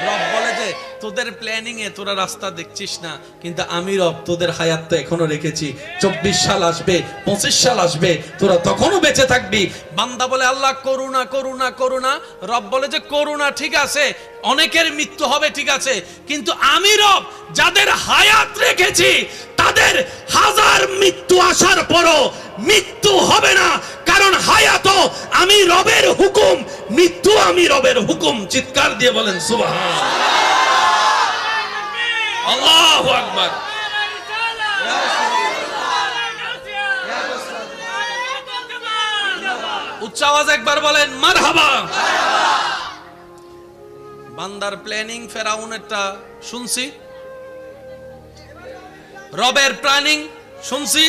রব বলে যে তোদের প্ল্যানিং এ তোরা রাস্তা দেখছিস না, কিন্তু আমি রব তোদের হায়াত তো এখনো রেখেছি। 24 সাল আসবে, 25 সাল আসবে, তোরা তখনও বেঁচে থাকবি। বান্দা বলে আল্লাহ করুণা করুণা করুণা। রব বলে যে করুণা ঠিক আছে, অনেকের মৃত্যু হবে ঠিক আছে, কিন্তু আমি রব যাদের হায়াত রেখেছি তাদের হাজার মৃত্যু আসার পরও মৃত্যু হবে না, কারণ হায়াত আমি রবের হুকুম, মৃত্যু আমি রবের হুকুম। চিৎকার দিয়ে বলেন সুবহান আল্লাহু আকবার। উচ্চ আওয়াজ একবার বলেন মারহাবা। বান্দার প্ল্যানিং ফেরাউনেরটা শুনছি, রবের প্ল্যানিং শুনছি।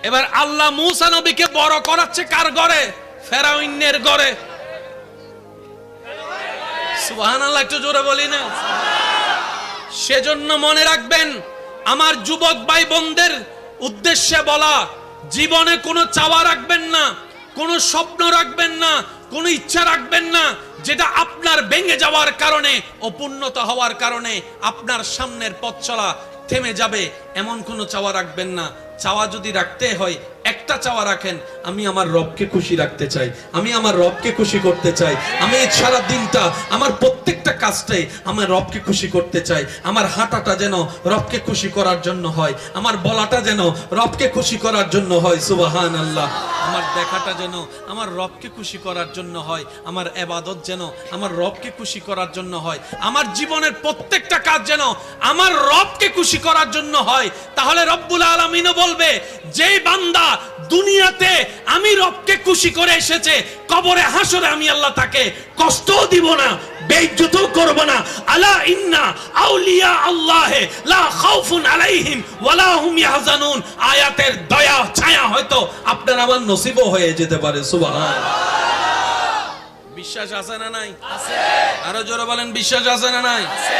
এবার আল্লাহ মূসা নবীকে বড় করাচ্ছে কার ঘরে? ফেরাউনের ঘরে। সুবহানাল্লাহ, একটু জোরে বলি না? সেজন্য মনে রাখবেন, আমার যুবক ভাই বোনদের উদ্দেশ্যে বলা, জীবনে কোনো চাওয়া রাখবেন না, কোনো স্বপ্ন রাখবেন না, কোনো ইচ্ছা রাখবেন না যেটা আপনার ভেঙে যাওয়ার কারণে, অপূর্ণতা হওয়ার কারণে আপনার সামনের পথ চলা থেমে যাবে, এমন কোনো চাওয়া রাখবেন না। চাওয়া যদি রাখতে হয় একটা চাওয়া রাখেন, আমি আমার রবকে খুশি রাখতে চাই, আমি আমার রবকে খুশি করতে চাই, আমি সারা দিনটা আমার প্রত্যেকটা কাজটাই আমার রবকে খুশি করতে চাই। আমার হাঁটাটা যেন রবকে খুশি করার জন্য হয়, আমার বলাটা যেন রবকে খুশি করার জন্য হয়। সুবহানাল্লাহ। আমার দেখাটা যেন আমার রবকে খুশি করার জন্য হয়, আমার ইবাদত যেন আমার রবকে খুশি করার জন্য হয়, আমার জীবনের প্রত্যেকটা কাজ যেন আমার রবকে খুশি করার জন্য হয়। তাহলে রব্বুল আলামিনও বলবে, যেই বান্দা দুনিয়াতে আমি রবকে খুশি করে এসেছে, কবরে হাসরে আমি আল্লাহ তাকে কষ্টও দিব না, বেইজ্জত করব না। আলা ইন্না আউলিয়া আল্লাহে লা খাউফুন আলাইহিম ওয়ালা হুম ইয়াহজানুন। আয়াতের দয়া ছায়া হয়তো আপনার আমার নসিবও হয়ে যেতে পারে। সুবহানাল্লাহ। বিশ্বাস আছে না নাই? আছে। আরো জোরে বলেন, বিশ্বাস আছে না নাই? আছে।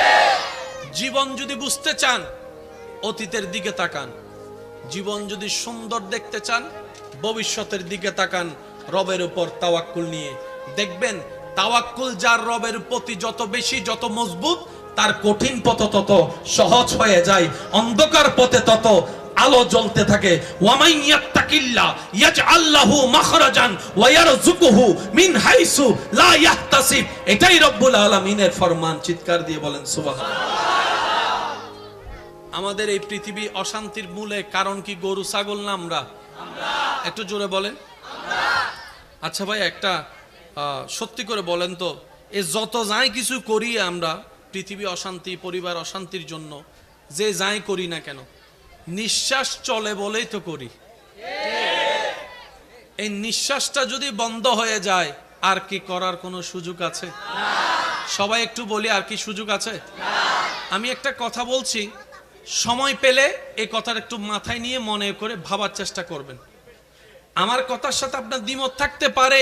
জীবন যদি বুঝতে চান অতীতের দিকে তাকান, জীবন যদি সুন্দর দেখতে চান ভবিষ্যতের দিকে তাকান। রবের উপর তাওয়াক্কুল নিয়ে দেখবেন, তাওয়াক্কুল যার রবের প্রতি যত বেশি, যত মজবুত, তার কঠিন পথ তত সহজ হয়ে যায়, অন্ধকার পথে তত আলো জ্বলতে থাকে। ওয়ামাই ইয়াত্তাকিল্লাহ ইয়াজআল লাহু মাখরাজান ওয়া ইয়ারযুকুহু মিন হাইসু লা ইয়াহতাসিব। এটাই রব্বুল আলামিনের ফরমান। চিৎকার দিয়ে বলেন সুবহানাল্লাহ। আমাদের এই পৃথিবী অশান্তির মূলে কারণ কি গরু ছাগল না আমরা? একটু জোরে বলেন। আচ্ছা ভাই, একটা সত্যি করে বলেন তো, এ যত যাই কিছু করি আমরা পৃথিবী অশান্তি, পরিবার অশান্তির জন্য, যে যাই করি না কেন, নিঃশ্বাস চলে বলেই তো করি। এই নিঃশ্বাসটা যদি বন্ধ হয়ে যায় আর কি করার কোনো সুযোগ আছে? সবাই একটু বলি, আর কি সুযোগ আছে? আমি একটা কথা বলছি, সময় পেলে এই কথাটা একটু মাথায় নিয়ে মনে করে ভাবার চেষ্টা করবেন। আমার কথার সাথে আপনার দ্বিমত থাকতে পারে,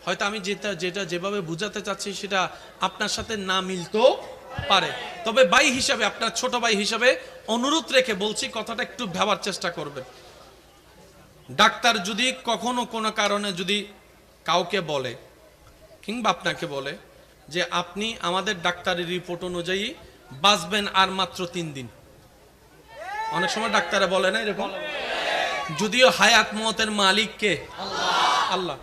হয়তো আমি যেটা যেভাবে বুঝাতে চাচ্ছি সেটা আপনার সাথে না মিলতেও পারে, তবে ভাই হিসাবে, আপনার ছোট ভাই হিসাবে অনুরোধ রেখে বলছি, কথাটা একটু ভাবার চেষ্টা করবেন। ডাক্তার যদি কখনো কোনো কারণে যদি কাউকে বলে কিংবা আপনাকে বলে যে আপনি আমাদের ডাক্তারের রিপোর্ট অনুযায়ী বাঁচবেন আর মাত্র 3 দিন, অনেক সময় ডাক্তারে বলে না এরকম, যদিও হায়াত মওতের মালিক কে? আল্লাহ।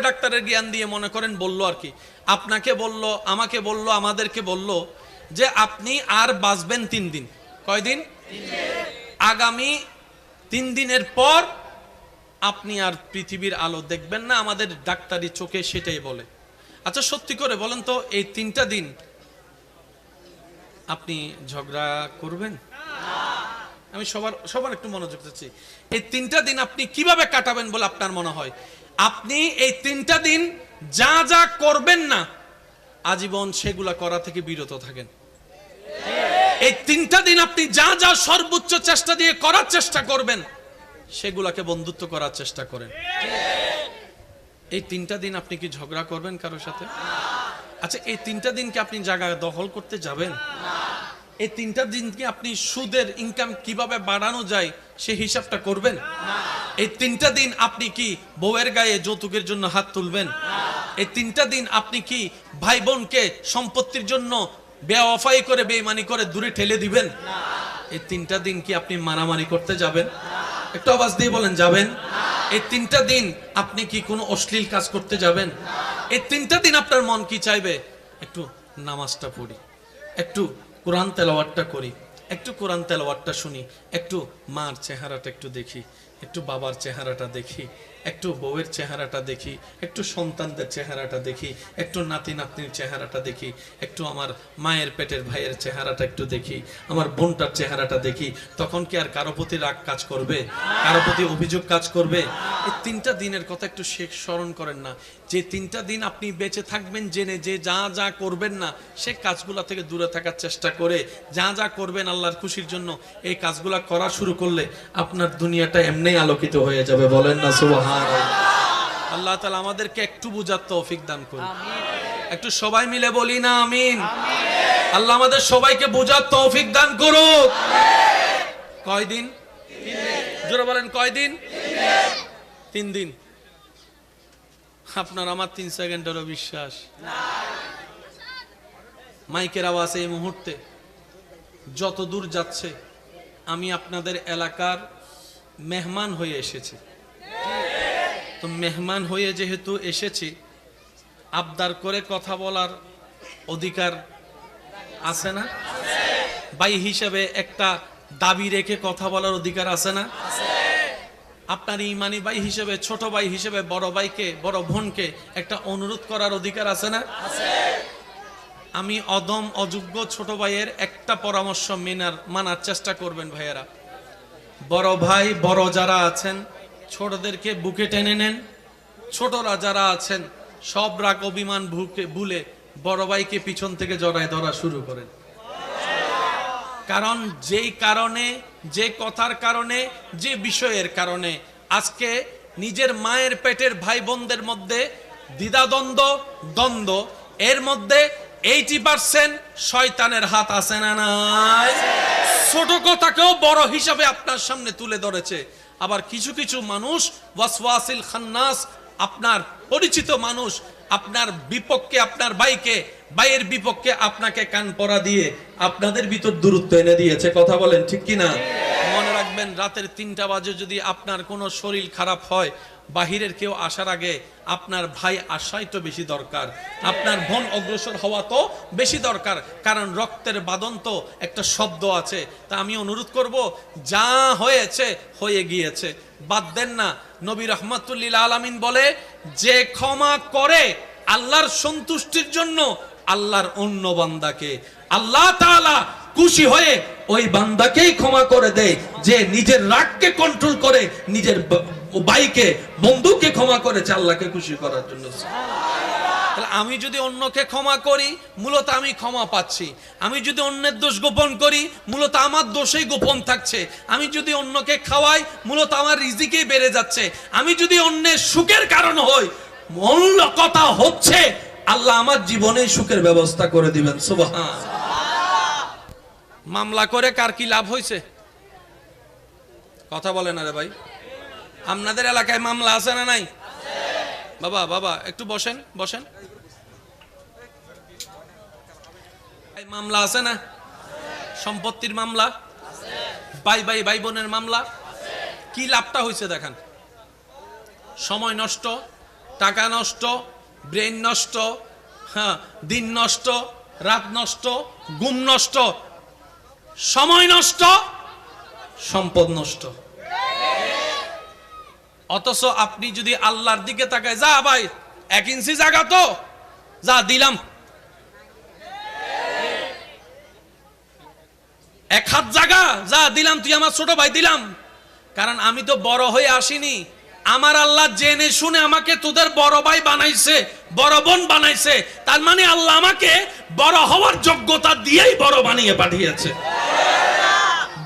ডাক্তারের জ্ঞান দিয়ে মনে করেন বললো আর কি, আপনাকে বললো, আমাকে বললো, আমাদেরকে বললো যে আপনি আর বাঁচবেন 3 দিন। কয়দিন? 3 দিন। আগামী 3 দিনের পর আপনি আর পৃথিবীর আলো দেখবেন না, আমাদের ডাক্তারি চোখে সেটাই বলে। আচ্ছা সত্যি করে বলেন তো, এই 3টা দিন আপনি ঝগড়া করবেন? আমি সবার একটু মনোযোগ দিচ্ছি। এই 3টা দিন আপনি কিভাবে কাটাবেন বলে আপনার মনে হয়? আপনি এই 3টা দিন যা যা করবেন না আজীবন সেগুলা করা থেকে বিরত থাকেন। এই 3টা দিন আপনি যা যা সর্বোচ্চ চেষ্টা দিয়ে করার চেষ্টা করবেন সেগুলাকে বন্ধুত্ব করার চেষ্টা করেন। এই 3টা দিন আপনি কি ঝগড়া করবেন কারোর সাথে? আচ্ছা, এই 3টা দিন কি আপনি জায়গা দখল করতে যাবেন? এই 3টা দিন কি আপনি সুদের ইনকাম কিভাবে বাড়ানো যায় সে হিসাবটা করবেন? এই 3টা দিন আপনি কি বউয়ের গায়ে যৌতুকের জন্য হাত তুলবেন? এই 3টা দিন আপনি কি ভাই বোনকে সম্পত্তির জন্য বেওয়াফাই করে, বেঈমানি করে দূরে ঠেলে দিবেন? এই 3টা দিন কি আপনি মারামারি করতে যাবেন? একটু আওয়াজ দিয়ে বলেন, যাবেন? এই 3টা দিন আপনি কি কোনো অশ্লীল কাজ করতে যাবেন? এই 3টা দিন আপনার মন কি চাইবে? একটু নামাজটা পড়ি, একটু কোরআন তেলাওয়াতটা করি, একটু কোরআন তেলাওয়াতটা শুনি, একটু মার চেহারাটা একটু দেখি, একটু বাবার চেহারাটা দেখি, একটু বউয়ের চেহারাটা দেখি, একটু সন্তানদের চেহারাটা দেখি, একটু নাতি নাতনির চেহারাটা দেখি, একটু আমার মায়ের পেটের ভাইয়ের চেহারাটা একটু দেখি, আমার বোনটার চেহারাটা দেখি। তখন কি আর কারো প্রতি রাগ কাজ করবে? কারো প্রতি অভিযোগ কাজ করবে? এই 3টা দিনের কথা একটু স্মরণ করেন না। যে 3টা দিন আপনি বেঁচে থাকবেন জেনে যে যা যা করবেন না সে কাজগুলা থেকে দূরে থাকার চেষ্টা করে যা যা করবেন আল্লাহর খুশির জন্য, এই কাজগুলা করা শুরু করলে আপনার দুনিয়াটা এমনিই আলোকিত হয়ে যাবে। বলেন না সুবহানাল্লাহ। আল্লাহ তাআলা আমাদেরকে একটু বুঝার তৌফিক দান করুন। একটু সবাই মিলে বলি না আমিন। আল্লাহ আমাদের সবাইকে বুঝার তৌফিক দান করুক। কয়দিন? 3 দিন। জোরে বলেন, কয়দিন? 3 দিন। আপনার আমার 3 সেকেন্ডেরও বিশ্বাস মাইকের আওয়াজ এই মুহূর্তে যত দূর যাচ্ছে, আমি আপনাদের এলাকার মেহমান হয়ে এসেছি। তো মেহমান হয়ে যেহেতু এসেছি, আবদার করে কথা বলার অধিকার আছে না? ভাই হিসেবে একটা দাবি রেখে কথা বলার অধিকার আছে না? আপনার ইমানি ভাই হিসেবে, ছোট ভাই হিসেবে বড় ভাইকে, বড় বোনকে একটা অনুরোধ করার অধিকার আছে না? আমি অদম অযোগ্য ছোট ভাইয়ের একটা পরামর্শ মানার চেষ্টা করবেন ভাইয়েরা। বড় ভাই, বড় যারা আছেন ছোটদেরকে বুকে টেনে নেন। ছোটরা যারা আছেন সব রাগ অভিমান ভুলে বড় ভাইকে পিছন থেকে জড়ায় ধরা শুরু করেন। কারণ যেই কারণে, যে কথার কারণে, যে বিষয়ের কারণে আজকে নিজের মায়ের পেটের ভাই বোনদের মধ্যে দ্বিধাদ্বন্দ্ব, দ্বন্দ্ব, এর মধ্যে 80% শয়তানের হাত আছে না নাই? ছোট কথাকেও বড় হিসাবে আপনার সামনে তুলে ধরেছে। আবার কিছু কিছু মানুষ ওয়াসওয়াসিল খান্নাস, আপনার পরিচিত মানুষ আপনার বিপক্ষে, আপনার ভাইকে, ভাইয়ের বিপক্ষে আপনাকে কান পরা দিয়ে আপনাদের ভিতর দূরত্ব এনে দিয়েছে। কথা বলেন ঠিক কিনা? মনে রাখবেন, রাতের 3টা বাজে যদি আপনার কোনো শরীর খারাপ হয়, বাহিরের কেউ আসার আগে আপনার ভাই আসাই তো বেশি দরকার, আপনার বোন অগ্রসর হওয়া তো বেশি দরকার। কারণ রক্তের বাঁধন তো একটা শব্দ আছে। তা আমি অনুরোধ করব, যা হয়েছে হয়ে গিয়েছে, বাদ দেন না। নবী রহমাতুল্লিল আলামিন বলে, যে ক্ষমা করে আল্লাহর সন্তুষ্টির জন্য আল্লাহর অন্য বান্দাকে আল্লাহ তাআলা খুশি হয়ে ওই বান্দাকেই ক্ষমা করে দেয়, যে নিজের রাগকে কন্ট্রোল করে নিজের ভাইকে, বন্ধুকে ক্ষমা করেছে আল্লাহকে খুশি করার জন্য। তাহলে আমি যদি অন্যকে ক্ষমা করি, মূলত আমি ক্ষমা পাচ্ছি। আমি যদি অন্যের দোষ গোপন করি, মূলত আমার দোষই গোপন থাকছে। আমি যদি অন্যকে খাওয়াই, মূলত আমার রিজিকই বেড়ে যাচ্ছে। আমি যদি অন্যের সুখের কারণ হই, মূল কথা হচ্ছে আল্লাহ আমার জীবনে সুখের ব্যবস্থা করে দিবেন। সুবহান। মামলা করে কার কি লাভ হয়েছে? কথা বলে না রে ভাই। আপনাদের এলাকায় মামলা আছে না নাই? বাবা বাবা একটু বসেন, বসেন। মামলা আছে না? সম্পত্তির মামলা, ভাই ভাই ভাই বোনের মামলা। কি লাভটা হয়েছে দেখেন? সময় নষ্ট, টাকা নষ্ট, ব্রেন নষ্ট, হ্যাঁ, দিন নষ্ট, রাত নষ্ট, ঘুম নষ্ট, সময় নষ্ট, সম্পদ নষ্ট। অথচ আপনি যদি আল্লাহর দিকে তাকায়, যা ভাই 1 ইঞ্চি জায়গা তো যা দিলাম, 1 হাত জায়গা যা দিলাম, তুই আমার ছোট ভাই দিলাম। কারণ আমি তো বড় হয়ে আসিনি, আমার আল্লাহ জেনে শুনে আমাকে তোদের বড় ভাই বানাইছে, বড় বোন বানাইছে। তার মানে আল্লাহ আমাকে বড় হওয়ার যোগ্যতা দিয়েই বড় বানিয়ে পাঠিয়েছে।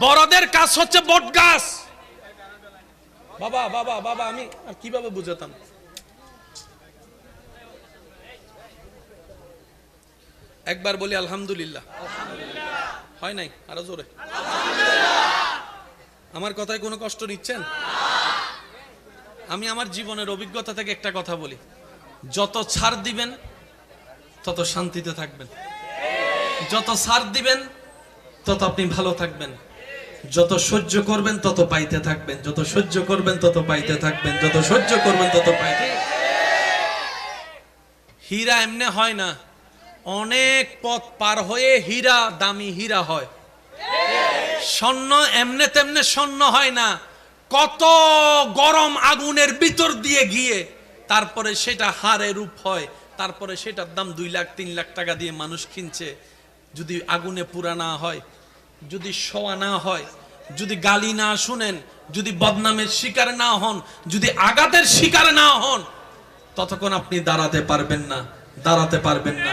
বড়দের কাজ হচ্ছে বট গাছ। বাবা বাবা বাবা আমি কিভাবে বুঝাতাম? একবার বলি আলহামদুলিল্লাহ। হয় নাই? আরো জোরে। আমার কথায় কোনো কষ্ট নিচ্ছেন? আমি আমার জীবনের অভিজ্ঞতা থেকে একটা কথা বলি, যত ছাড় দিবেন তত শান্তিতে থাকবেন, যত ছাড় দিবেন তত আপনি ভালো থাকবেন, যত সহ্য করবেন তত পাইতে থাকবেন, যত সহ্য করবেন তত পাইতে থাকবেন, যত সহ্য করবেন তত পাইতে। হীরা এমনি হয় না, অনেক পথ পার হয়ে হীরা দামি হীরা হয়। স্বর্ণ এমনে তেমনে স্বর্ণ হয় না, কত গরম আগুনের ভিতর দিয়ে গিয়ে তারপরে সেটা হারে রূপ হয়, তারপরে সেটার দাম 2 লাখ 3 লাখ টাকা দিয়ে মানুষ কিনছে। যদি আগুনে পুরা না হয়, যদি শোয়া না হয়, যদি গালি না শুনেন, যদি বদনামের শিকার না হন, যদি আঘাতের শিকার না হন, ততক্ষণ আপনি দাঁড়াতে পারবেন না, দাঁড়াতে পারবেন না।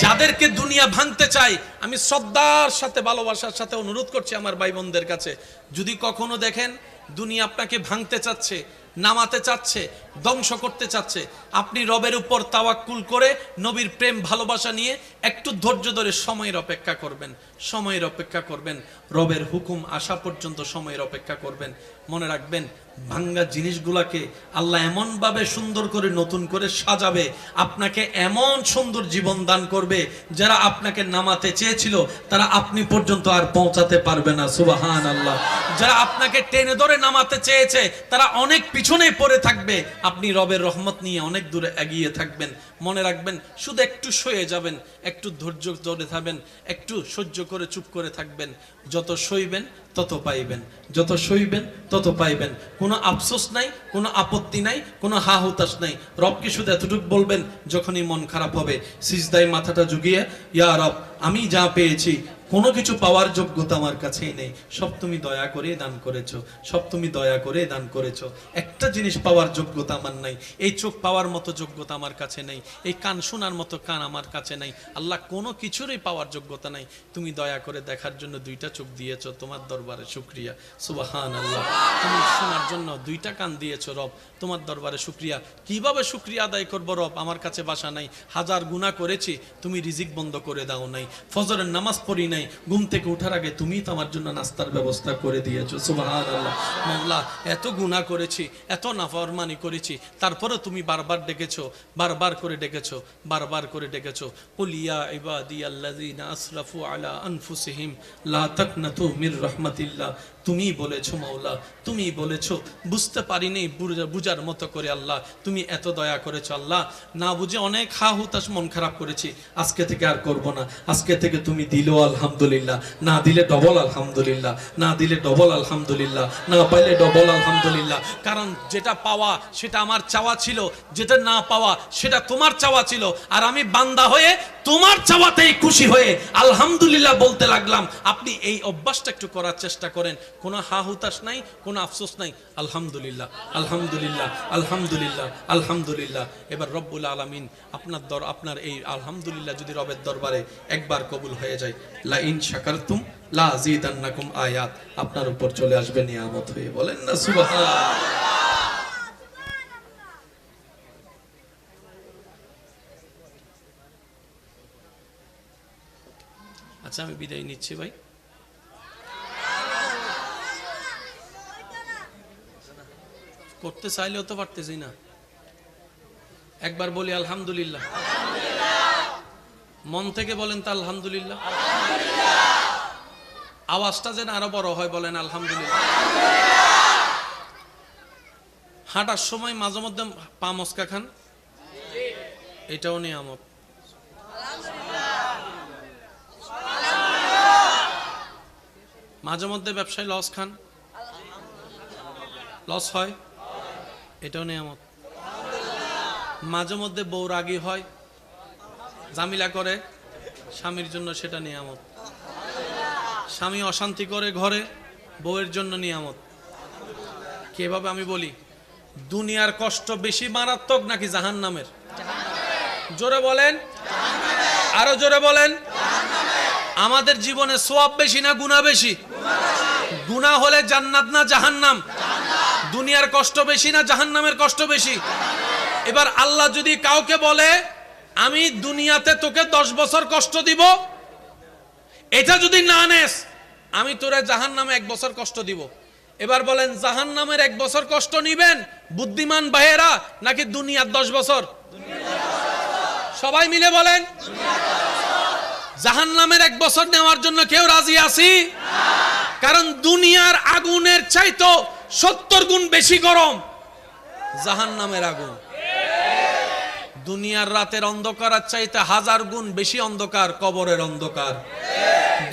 যাদেরকে দুনিয়া ভাঙতে চাই, আমি শ্রদ্ধার সাথে, ভালোবাসার সাথে অনুরোধ করছি আমার ভাই বোনদের কাছে, যদি কখনো দেখেন দুনিয়া আপনাকে ভাঙতে চাচ্ছে, নামাতে চাচ্ছে, ধ্বংস করতে চাচ্ছে, আপনি রবের উপর তাওয়াক্কুল করে নবীর প্রেম ভালোবাসা নিয়ে একটু ধৈর্য ধরে সময়ের অপেক্ষা করবেন, সময়ের অপেক্ষা করবেন, রবের হুকুম আসা পর্যন্ত সময়ের অপেক্ষা করবেন। মনে রাখবেন, ভাঙ্গা জিনিসগুলাকে আল্লাহ এমন ভাবে সুন্দর করে নতুন করে সাজাবে, আপনাকে এমন সুন্দর জীবন দান করবে, যারা আপনাকে নামাতে চেয়েছিল তারা আপনি পর্যন্ত আর পৌঁছাতে পারবে না। সুবহানাল্লাহ। যারা আপনাকে টেনে ধরে নামাতে চেয়েছে তারা অনেক পিছনে পড়ে থাকবে, আপনি রবের রহমত নিয়ে অনেক দূরে এগিয়ে থাকবেন। মনে রাখবেন, শুধু একটু সয়ে যাবেন, একটু ধৈর্য ধরে থাকবেন, একটু সহ্য করে চুপ করে থাকবেন। যত সইবেন তত পাইবেন, যত সইবেন তত পাইবেন। কোনো আফসোস নাই, কোনো আপত্তি নাই, কোনো হা হুতাশ নাই। রবকে শুধু এতটুকু বলবেন, যখনই মন খারাপ হবে সিজদায় মাথাটা ঝুঁকিয়ে, ইয়া রব, আমি যা পেয়েছি কোনো কিছু পাওয়ার যোগ্যতা আমার কাছেই নেই, সব তুমি দয়া করে দান করেছো, সব তুমি দয়া করে দান করেছো। একটা জিনিস পাওয়ার যোগ্যতা আমার নাই, এই চোখ পাওয়ার মতো যোগ্যতা আমার কাছে নেই, এই কান শোনার মতো কান আমার কাছে নাই। আল্লাহ কোনো কিছুরই পাওয়ার যোগ্যতা নাই, তুমি দয়া করে দেখার জন্য দুইটা চোখ দিয়েছো, তোমার দরবারে শুকরিয়া। সুবহানাল্লাহ। তুমি শোনার জন্য দুইটা কান দিয়েছো রব, তোমার দরবারে শুকরিয়া। কিভাবে শুকরিয়া আদায় করবো রব, আমার কাছে বাসা নাই, হাজার গুনাহ করেছি, তুমি রিজিক বন্ধ করে দাও নাই, ফজরের নামাজ পড়ি নাই, ঘুম থেকে ওঠার আগে তুমি তো আমার জন্য নাস্তার ব্যবস্থা করে দিয়েছো। সুবহানাল্লাহ। মাওলা, এত গুনাহ করেছি, এত নাফরমানি করেছি, তারপরে তুমি বারবার ডেকেছো, বারবার করে ডেকেছো, বারবার করে ডেকেছো। কুল ইয়া ইবাদিয়াল্লাযিনা আসরাফু আলা আনফুসিহিম লা তাকনাতু মির রাহমাতিল্লাহ। তুমি বলেছো মাওলা, তুমি বলেছো, বুঝতে পারিনি বুঝার মতো করে আল্লাহ তুমি এত দয়া করেছো। আল্লাহ, না বুঝে অনেক হা হুতাশ মন খারাপ করেছি, আজকে থেকে আর করব না। আজকে থেকে তুমি দিলো আলহামদুলিল্লাহ, না দিলে ডবল আলহামদুলিল্লাহ, না দিলে ডবল আলহামদুলিল্লাহ, না পাইলে ডবল আলহামদুলিল্লাহ। কারণ যেটা পাওয়া সেটা আমার চাওয়া ছিল, যেটা না পাওয়া সেটা তোমার চাওয়া ছিল, আর আমি বান্দা হয়ে তোমার চাওয়াতেই খুশি হয়ে আলহামদুলিল্লাহ বলতে লাগলাম। আপনি এই অভ্যাসটা একটু করার চেষ্টা করেন, কোনো হা হুতাশ নাই, কোনো আফসোস নাই। আলহামদুলিল্লাহ, আলহামদুলিল্লাহ, আলহামদুলিল্লাহ, আলহামদুলিল্লাহ। এবার রব্বুল আলামিন আপনার এই আলহামদুলিল্লাহ যদি রবের দরবারে একবার কবুল হয়ে যায়, লা ইন শাকারতুম লা আযীদান্নাকুম আয়াত আপনার উপর চলে আসবে নিয়ামত হয়ে। বলেন না সুবহানাল্লাহ। আচ্ছা, আমি বিদায় নিচ্ছি ভাই। করতে চাইলেও তো পারতেছি না। একবার বলি আলহামদুলিল্লাহ, মন থেকে বলেন তো আলহামদুলিল্লাহ। আওয়াজটা যেন আরো বড় হয়, বলেন আলহামদুলিল্লাহ। হাঁটার সময় মাঝে মধ্যে পা মস্কা খান, এটাও নিয়ামত। মাঝে মধ্যে ব্যবসায় লস খান, লস হয়, এটাও নিয়ামত। মাঝে মধ্যে বউ রাগী হয়, ঝামেলা করে স্বামীর জন্য, সেটা নিয়ামত। স্বামী অশান্তি করে ঘরে, বউয়ের জন্য নিয়ামত। কিভাবে আমি বলি, দুনিয়ার কষ্ট বেশি মারাত্মক নাকি জাহান্নামের? জোরে বলেন, আরো জোরে বলেন। আমাদের জীবনে সওয়াব বেশি না গুনাহ বেশি? গুনাহ হলে জান্নাত না জাহান্নাম? দুনিয়ার কষ্ট বেশি না জাহান্নামের কষ্ট বেশি? এবার আল্লাহ যদি কাউকে বলে আমি দুনিয়াতে তোকে 10 বছর কষ্ট দিব, এটা যদি না নেস আমি তোরে জাহান্নামে 1 বছর কষ্ট দিব। এবার বলেন, জাহান্নামের 1 বছর কষ্ট নিবেন বুদ্ধিমান ভাইয়েরা নাকি দুনিয়ার 10 বছর? সবাই মিলে বলেন, জাহান্নামের 1 বছর নেওয়ার জন্য কেউ রাজি আছি? কারণ দুনিয়ার আগুনের চাইতো 70 গুণ বেশি গরম জাহান্নামের আগুন। দুনিয়ার রাতের অন্ধকারের চাইতে 1000 গুণ বেশি অন্ধকার কবরের অন্ধকার।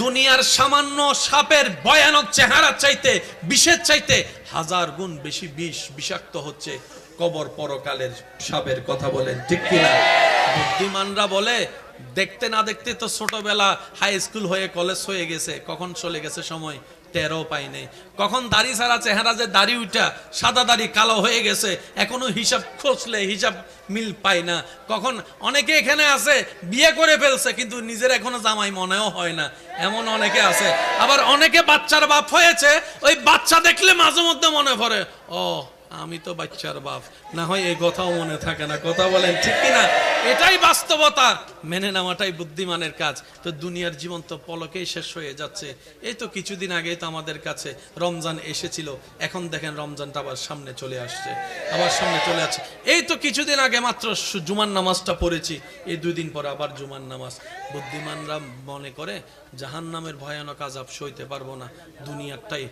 দুনিয়ার সামান্য সাপের ভয়ানক চেহারার চাইতে, বিষের চাইতে 1000 গুণ বেশি বিষাক্ত হচ্ছে কবর পরকালের সাপের। কথা বলেন ঠিক কিনা? বুদ্ধিমানরা বলে দেখতে না দেখতে তো ছোটবেলা হাই স্কুল হয়ে কলেজ হয়ে গেছে, কখন চলে গেছে সময় টেরও পাই নাই। কখন দাড়ি ছাড়া চেহারা যে দাড়ি উঠা সাদা দাড়ি কালো হয়ে গেছে, এখনো হিসাব খুঁজলে হিসাব মিল পাই না। কখন অনেকে এখানে আছে বিয়ে করে ফেলছে কিন্তু নিজের এখনো জামাই মনেও হয় না, এমন অনেকে আছে। আবার অনেকে বাচ্চার বাপ হয়েছে, ওই বাচ্চা দেখলে মাঝে মধ্যে মনে পড়ে, ও আমি তো বাচ্চার বাপ, না হয় এই কথাও মনে থাকে না। কথা বলেন ঠিক কিনা? এটাই বাস্তবতা, মেনে নেওয়াটাই বুদ্ধিমানের কাজ। তো দুনিয়ার জীবন তো পলকেই শেষ হয়ে যাচ্ছে। এই তো কিছুদিন আগেই তো আমাদের কাছে রমজান এসেছিল, এখন দেখেন রমজানটা আবার সামনে চলে আসছে, আবার সামনে চলে আসছে। এই তো কিছুদিন আগে মাত্র জুমার নামাজটা পড়েছি, এই 2 দিন পরে আবার জুমার নামাজ। বুদ্ধিমানরা মনে করে জাহান্নামের ভয়ানক আযাব সইতে পারবো না, দুনিয়ারটাই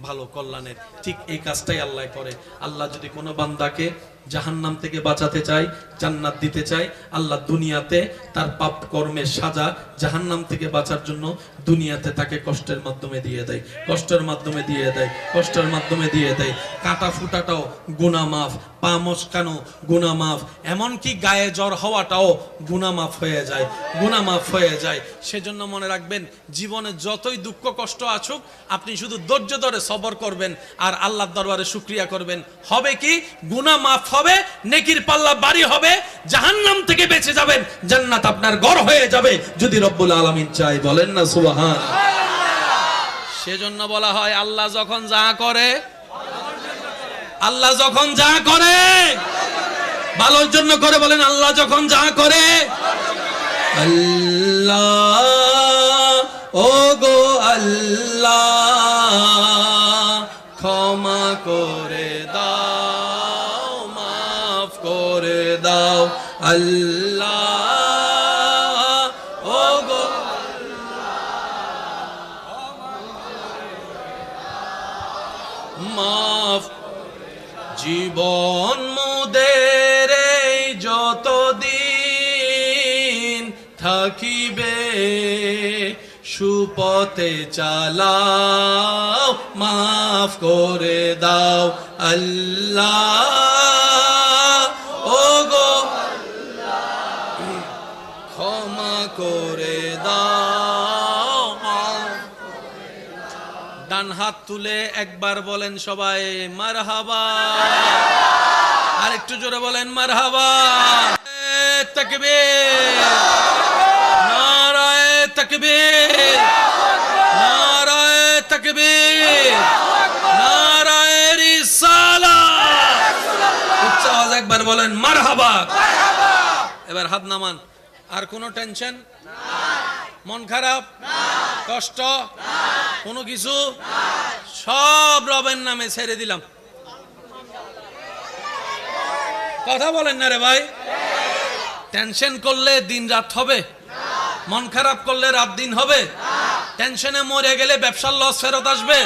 ভালো কল্যাণের। ঠিক এই কাজটাই আল্লাহ করে। আল্লাহ যদি কোনো বান্দাকে জাহান্নাম থেকে বাঁচাতে চায়, জান্নাত দিতে চায়, আল্লাহ দুনিয়াতে তার পাপ কর্মের সাজা জাহান্নাম থেকে বাঁচার জন্য দুনিয়াতে তাকে কষ্টের মাধ্যমে দিয়ে দেয়, কষ্টের মাধ্যমে দিয়ে দেয়, কষ্টের মাধ্যমে দিয়ে দেয়। কাটা ফুটাটাও গুনাহ মাফ, পা মচকানো গুনাহ মাফ, এমনকি গায়ে জ্বর হওয়াটাও গুনাহ মাফ হয়ে যায়, গুনাহ মাফ হয়ে যায়। সেজন্য মনে রাখবেন, জীবনে যতই দুঃখ কষ্ট আসুক, আপনি শুধু ধৈর্য ধরে সবর করবেন আর আল্লাহর দরবারে শুকরিয়া করবেন। হবে কি? গুনাহ মাফ হবে, নেকির পাল্লা বাড়ি হবে, জাহান্নাম থেকে বেঁচে যাবেন, জান্নাত আপনার ঘর হয়ে যাবে যদি রব্বুল আলামিন চায়। বলেন না সুবহান। সেজন্য বলা হয়, আল্লাহ যখন যা করে, আল্লাহ যখন যা করে ভালোর জন্য করে। বলেন, আল্লাহ যখন যা করে, আল্লাহ ও গো আল্লাহ ক্ষমা করে দাও, মাফ করে দাও, আল্লাহ ও গো মাফ। জীবন মোদের এই যতদিন থাকিবে, সুপথে চালাও, মাফ করে দাও, আল্লাহ ও গো ক্ষমা করে দাও। ডান হাত তুলে একবার বলেন সবাই মারহাবা, আর একটু জোরে বলেন মারহাবা। তাকবীর, নারায়ে তাকবীর, নারায়ে তাকবীর, নারায়ে রিসালাত। উচ্চ আওয়াজ একবার বলেন মারহাবা। এবার হাত নামান। আর কোনো টেনশন মন খারাপ কষ্ট কোনো কিছু সব রবের নামে ছেড়ে দিলাম। কথা বলেন না রে ভাই। টেনশন করলে দিন রাত হবে, মন খারাপ করলে রাত দিন হবে, টেনশনে মরে গেলে ব্যবসার লস ফেরত আসবে,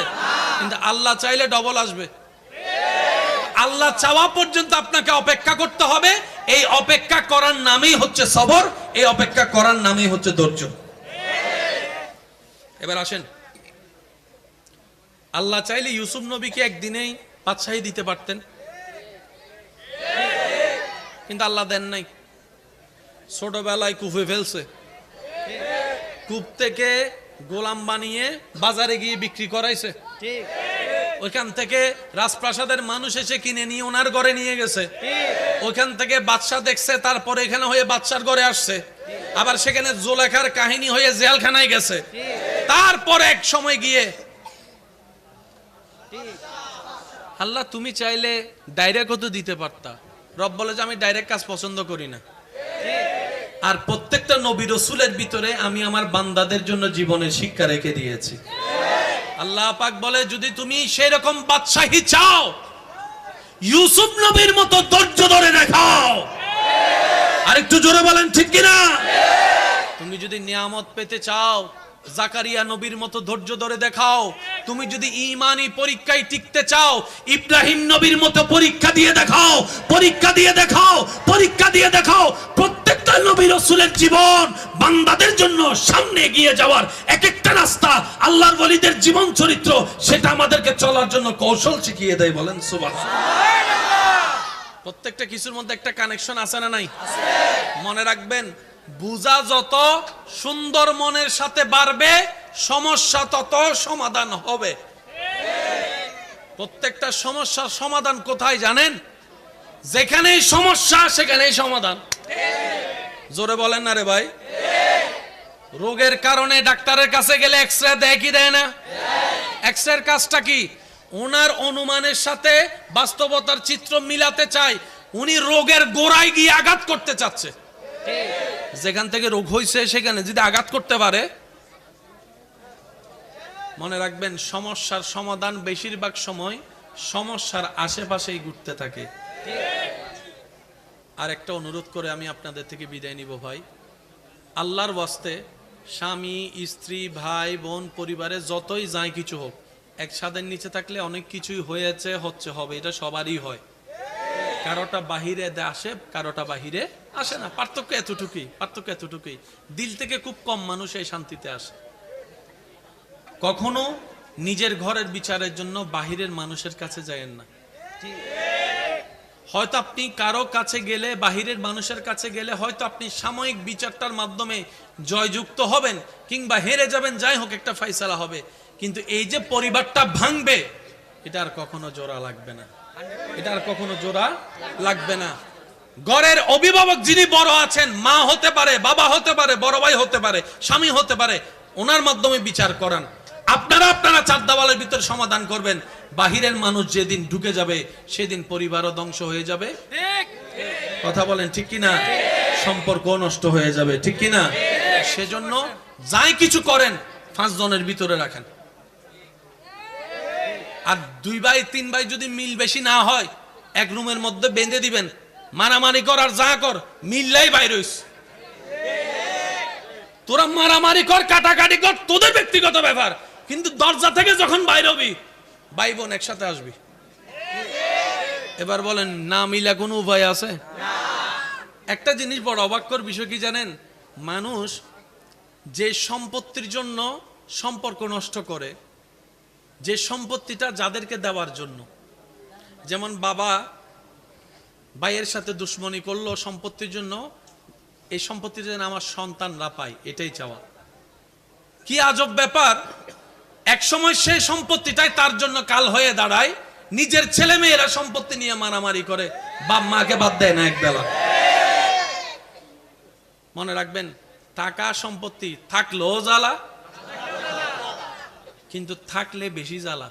কিন্তু আল্লাহ চাইলে ডবল আসবে। আল্লাহ চাওয়া পর্যন্ত আপনাকে অপেক্ষা করতে হবে। এই অপেক্ষা করার নামই হচ্ছে সবর, এই অপেক্ষা করার নামই হচ্ছে ধৈর্য। এবার আসেন, আল্লাহ চাইলে ইউসুফ নবীকে একদিনেই বাদশাহী দিতে পারতেন, কিন্তু আল্লাহ দেন নাই। ছোটবেলায় কূপে ফেলছে, কূপ থেকে গোলাম বানিয়ে বাজারে গিয়ে বিক্রি করাইছে, ওইখান থেকে রাজপ্রাসাদের মানুষ এসে কিনে নিয়ে ওনার ঘরে নিয়ে গেছে, ওইখান থেকে বাদশা দেখছে, তারপরে এখানে হয়ে বাদশার ঘরে আসছে, আবার সেখানে জোলেখার কাহিনী হয়ে জেলখানায় গেছে, তারপরে এক সময় গিয়ে আল্লাহ তুমি চাইলে ডাইরেক্ট তো দিতে পারতা। রব বলে যে আমি ডাইরেক্ট কাজ পছন্দ করি না, আর প্রত্যেকটা নবী রাসূলের ভিতরে আমি আমার বান্দাদের জন্য জীবনের শিক্ষা রেখে দিয়েছি। আল্লাহ পাক বলে যদি তুমি সেই রকম বাদশাহী চাও, ইউসুফ নবীর মতো ধৈর্য ধরে দেখাও। আর একটু জোরে বলেন ঠিক কিনা। তুমি যদি নিয়ামত পেতে চাও, জাকারিয়া নবীর মতো ধৈর্য ধরে দেখাও। তুমি যদি ঈমানি পরীক্ষায় টিকতে চাও, ইব্রাহিম নবীর মতো পরীক্ষা দিয়ে দেখাও, পরীক্ষা দিয়ে দেখাও, পরীক্ষা দিয়ে দেখাও। প্রত্যেকটা নবী রাসূলের জীবন বান্দাদের জন্য সামনে এগিয়ে যাওয়ার এক একটা রাস্তা, আল্লাহর ওলিদের জীবন চরিত্র, সেটা আমাদেরকে চলার জন্য কৌশল শিখিয়ে দেয়। বলেন সুবহানাল্লাহ। প্রত্যেকটা কিছুর মধ্যে একটা কানেকশন আছে না নাই? মনে রাখবেন, বুঝা যত সুন্দর মনের সাথে বাড়বে, সমস্যা তত সমাধান হবে। প্রত্যেকটা সমস্যার সমাধান কোথায় জানেন? যেখানেই সমস্যা সেখানেই সমাধান। জোরে বলেন না রে ভাই। রোগের কারণে ডাক্তারের কাছে গেলে এক্সরে দেয় কি দেয় না? এক্সরের কাজটা কি? ওনার অনুমানের সাথে বাস্তবতার চিত্র মিলাতে চায়। উনি রোগের গোড়ায় গিয়ে আঘাত করতে চাচ্ছে। যেখান থেকে রোগ হয়েছে সেখানে যদি আঘাত করতে পারে, মনে রাখবেন সমস্যার সমাধান বেশিরভাগ সময় সমস্যার আশেপাশেই ঘুরতে থাকে। আর একটা অনুরোধ করে আমি আপনাদের থেকে বিদায় নিব ভাই, আল্লাহর ওয়াস্তে স্বামী স্ত্রী ভাই বোন পরিবারে যতই যাই কিছু হোক, এক ছাদের নিচে থাকলে অনেক কিছুই হয়েছে হচ্ছে হবে, এটা সবারই হয়। কারোটা বাহিরে আসে, কারোটা বাহিরে আসে না। পার্থক্য এতটুকুই, পার্থক্য এতটুকুই। দিল থেকে খুব কম মানুষ এই শান্তিতে আসে। কখনো নিজের ঘরের বিচারের জন্য বাহিরের মানুষের কাছে যায়েন না। হয়তো আপনি কারো কাছে গেলে, বাহিরের মানুষের কাছে গেলে হয়তো আপনি সাময়িক বিচারটার মাধ্যমে জয়যুক্ত হবেন কিংবা হেরে যাবেন, যাই হোক একটা ফয়সালা হবে, কিন্তু এই যে পরিবারটা ভাঙবে, এটা আর কখনো জোড়া লাগবে না, এটা আর কখনো জোড়া লাগবে না। ঘরের অভিভাবক যিনি বড় আছেন, মা হতে পারে, বাবা হতে পারে, বড় ভাই হতে পারে, স্বামী হতে পারে, ওনার মাধ্যমে বিচার করান। আপনারা চার দেওয়ালের ভিতর সমাধান করবেন। বাহিরের মানুষ যেদিন ঢুকে যাবে সেদিন পরিবারও ধ্বংস হয়ে যাবে, কথা বলেন ঠিক কিনা? সম্পর্ক নষ্ট হয়ে যাবে, ঠিক কিনা? সেজন্য যাই কিছু করেন 5 জনের ভিতরে রাখেন। আর 2 ভাই 3 ভাই যদি মিল বেশি না হয়, এক রুমের মধ্যে বেঁধে দিবেন, মারামারি কর আর যা কর মিললাই বাইর হইস, তোরা মারামারি কর, কাটাকাটি কর, তোদের ব্যক্তিগত ব্যাপার, কিন্তু দরজা থেকে যখন বাইর হবি ভাই বোন একসাথে আসবি। এবার বলেন না মিলা কোনো উপায় আছে? একটা জিনিস বড় অবাক্যর বিষয় কি জানেন, মানুষ যে সম্পত্তির জন্য সম্পর্ক নষ্ট করে, যে সম্পত্তিটা যাদেরকে দেওয়ার জন্য, যেমন বাবা ভাইয়ের সাথে দুশ্মনী করলো সম্পত্তির জন্য, এই সম্পত্তিটা যেন আমার সন্তানরা পায়, এটাই চাওয়া। কি আজব ব্যাপার, এক সময় সেই সম্পত্তিটাই তার জন্য কাল হয়ে দাঁড়ায়, নিজের ছেলে মেয়েরা সম্পত্তি নিয়ে মারামারি করে, বাপ মাকে বাদ দেয় না একবেলা। মনে রাখবেন, টাকা সম্পত্তি থাকলেও জ্বালা, কিন্তু থাকলে বেশি জ্বালা,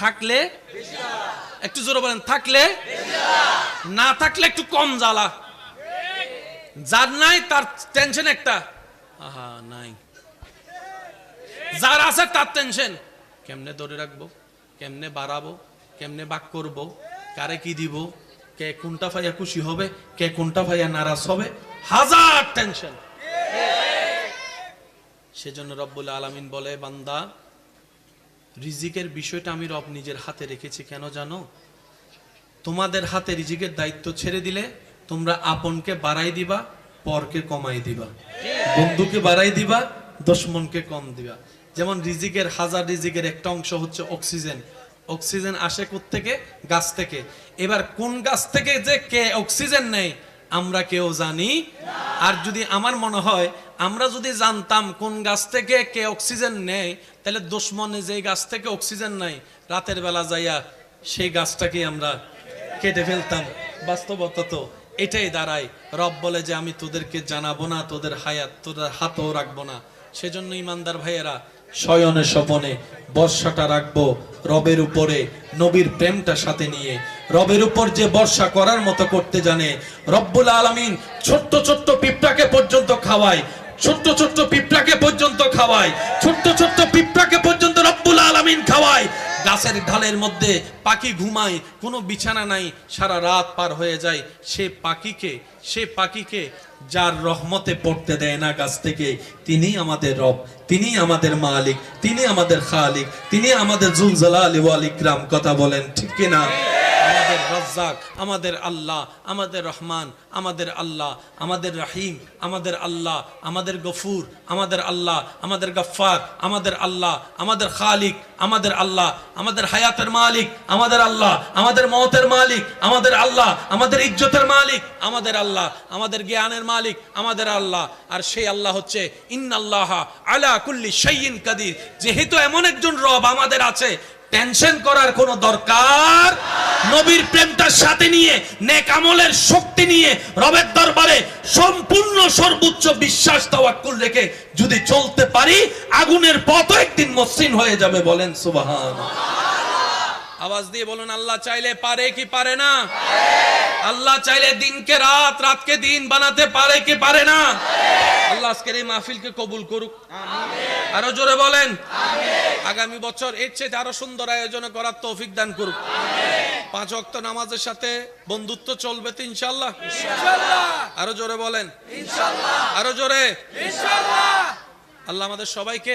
থাকলে একটু জোরে বলেন, থাকলে না থাকলে একটু কম জ্বালা। যার নাই তার টেনশন একটা, আহা নাই। যার আছে তার টেনশন, কেমনে ধরে রাখবো, কেমনে বাড়াবো, কেমনে বাক করব, কারে কি দিব, কে কোনটা ভাইয়া খুশি হবে, কে কোনটা ভাইয়া নারাজ হবে, হাজার টেনশন। সেজন্য রব্বুল আলামিন বলে, বান্দা রিজিকের বিষয়টা আমি রব নিজের হাতে রেখেছি, কেন জানো? তোমাদের হাতে রিজিকের দায়িত্ব ছেড়ে দিলে তোমরা আপনকে বাড়াই দিবা, পরকে কমাই দিবা, বন্ধুকে বাড়াই দিবা, দুশমনকে কম দিবা। যেমন রিজিকের, হাজার রিজিকের একটা অংশ হচ্ছে অক্সিজেন। অক্সিজেন আসে কোত্থেকে? গাছ থেকে। এবার কোন গাছ থেকে যে কে অক্সিজেন নেয় আমরা কেউ জানি? আর যদি আমার মনে হয় আমরা যদি জানতাম কোন গাছ থেকে কে অক্সিজেন নেয়, তাহলে দুশমনে যে গাছ থেকে অক্সিজেন নাই, রাতের বেলা যাইয়া সেই গাছটাকে আমরা কেটে ফেলতাম। বাস্তবতা তো এটাই দাঁড়ায়। রব বলে যে আমি তোদেরকে জানাবো না, তোদের হায়াত তোদের হাতও রাখবো না। সেজন্য ইমানদার ভাইয়েরা, শয়নে স্বপনে বর্ষাটা রাখবো রবের উপরে, নবীর প্রেমটা সাথে নিয়ে। রবের উপর যে বর্ষা করার মতো করতে জানে, রব্বুল আলামিন ছোট্ট ছোট্ট পিঁপড়াকে পর্যন্ত খাওয়ায়, ছোট্ট ছোট্ট পিঁপড়াকে পর্যন্ত খাওয়ায়, ছোট্ট ছোট্ট পিঁপড়াকে পর্যন্ত রব্বুল আলামিন খাওয়ায়। গাছের ঢালের মধ্যে পাখি ঘুমায়, কোনো বিছানা নাই, সারা রাত পার হয়ে যায়। সে পাখিকে যার রহমতে পড়তে দেয় না গাছ থেকে, তিনি আমাদের রব, তিনি আমাদের মালিক, তিনি আমাদের খালিক, তিনি আমাদের জুল জালালি ওয়াল ইকরাম। কথা বলেন ঠিক কিনা? আমাদের রাজ্জাক, আমাদের আল্লাহ, আমাদের রহমান, আমাদের আল্লাহ, আমাদের রহিম, আমাদের আল্লাহ, আমাদের গফুর, আমাদের আল্লাহ, আমাদের গফফার, আমাদের আল্লাহ, আমাদের খালিক, আমাদের আল্লাহ, আমাদের হায়াতের মালিক, আমাদের আল্লাহ, আমাদের মওতের মালিক, আমাদের আল্লাহ, আমাদের ইজ্জতের মালিক, আমাদের আল্লাহ, আমাদের জ্ঞানের মালিক, আমাদের আল্লাহ। আর সেই আল্লাহ হচ্ছে ইন্নাল্লাহা আলা কুল্লি শাইইন কাদির। যেহেতু এমন একজন রব আমাদের আছে, টেনশন করার কোনো দরকার। নবীর প্রেমটার সাথে নিয়ে, নেক আমলের শক্তি নিয়ে, রবের দরবারে সম্পূর্ণ সর্বোচ্চ বিশ্বাস তাওয়াক্কুল রেখে যদি চলতে পারি, আগুনের পথও একদিন মসৃণ হয়ে যাবে। বলেন সুবহানাল্লাহ। আওয়াজ দিয়ে বলুন, আল্লাহ চাইলে পারে কি পারে না? আল্লাহ চাইলে দিনকে রাত, রাতকে দিন বানাতে পারে কি পারে না? আল্লাহ আজকের এই মাহফিলকে কবুল করুক, আমিন। আরো জোরে বলেন আমিন। আগামী বছর এর চেয়ে আরো সুন্দর আয়োজন করার তৌফিক দান করুক, আমিন। 5 ওয়াক্ত নামাজের সাথে বন্ধুত্ব চলবে তো ইনশাআল্লাহ, ইনশাআল্লাহ। আরো জোরে বলেন ইনশাআল্লাহ, আরো জোরে ইনশাআল্লাহ। আল্লাহ আমাদের সবাইকে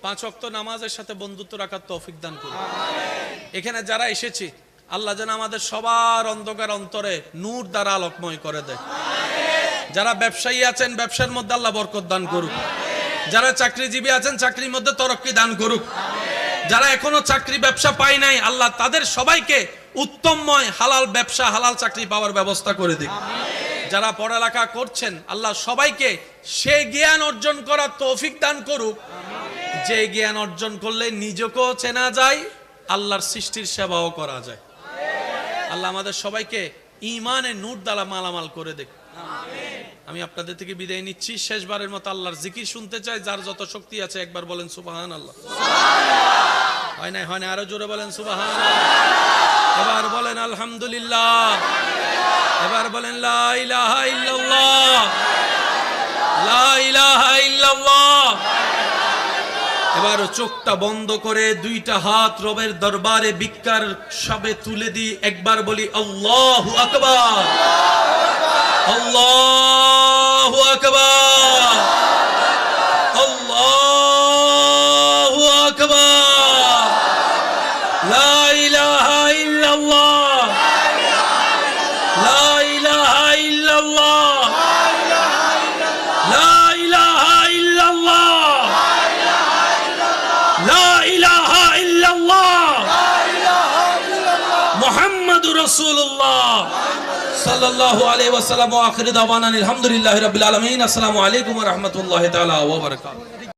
5 ওয়াক্ত নামাজের সাথে বন্ধুত্ব রাখার তৌফিক দান করুন, আমিন। এখানে যারা এসেছি, আল্লাহ যেন আমাদের সবার অন্ধকার অন্তরে নূর দ্বারা আলোকময় করে দেয়, আমিন। যারা ব্যবসায়ী আছেন, ব্যবসার মধ্যে আল্লাহ বরকত দান করুক, আমিন। যারা চাকরিজীবী আছেন, চাকরির মধ্যে তরক্কি দান করুক, আমিন। যারা এখনো চাকরি ব্যবসা পায় নাই, আল্লাহ তাদের সবাইকে উত্তমময় হালাল ব্যবসা হালাল চাকরি পাওয়ার ব্যবস্থা করে দিক। যারা পড়ালেখা করছেন, আল্লাহ সবাইকে সে জ্ঞান অর্জন করার তৌফিক দান করুক, যে জ্ঞান অর্জন করলে নিজেকেও চেনা যায়, আল্লাহর সৃষ্টির সেবাও করা যায়। আল্লাহ আমাদের সবাইকে ঈমানে নূর দ্বারা মালামাল করে দেখ। আমি আপনাদের থেকে বিদায় নিচ্ছি। শেষবারের মতো আল্লাহর জিকির শুনতে চাই। যার যত শক্তি আছে একবার বলেন সুবহানাল্লাহ। হয় না, হয় না, আরো জোরে বলেন সুবহানাল্লাহ। এবার বলেন আলহামদুলিল্লাহ। এবার বলেন লা ইলাহা ইল্লাল্লাহ, লা ইলাহা ইল্লাল্লাহ। এবার চোখটা বন্ধ করে দুইটা হাত রবের দরবারে ভিক্ষার সবে তুলে দিই। একবার বলি আল্লাহু আকবার, আল্লাহু আকবার, আল্লাহু আকবার। লা ইলাহা ইল্লাল্লাহ, লা ইলাহা ইল্লাল্লাহ, লা ইলাহা ইল্লাল্লাহ, লা ইলাহা ইল্লাল্লাহ, মুহাম্মাদুর রাসূলুল্লাহ সাল্লাল্লাহু আলাইহি ওয়াসাল্লাম। ওয়া আখিরু দাওয়ানা আলহামদুলিল্লাহি রাব্বিল আলামিন। আসসালামু আলাইকুম ওয়া রাহমাতুল্লাহি তাআলা ওয়া বারাকাতুহু।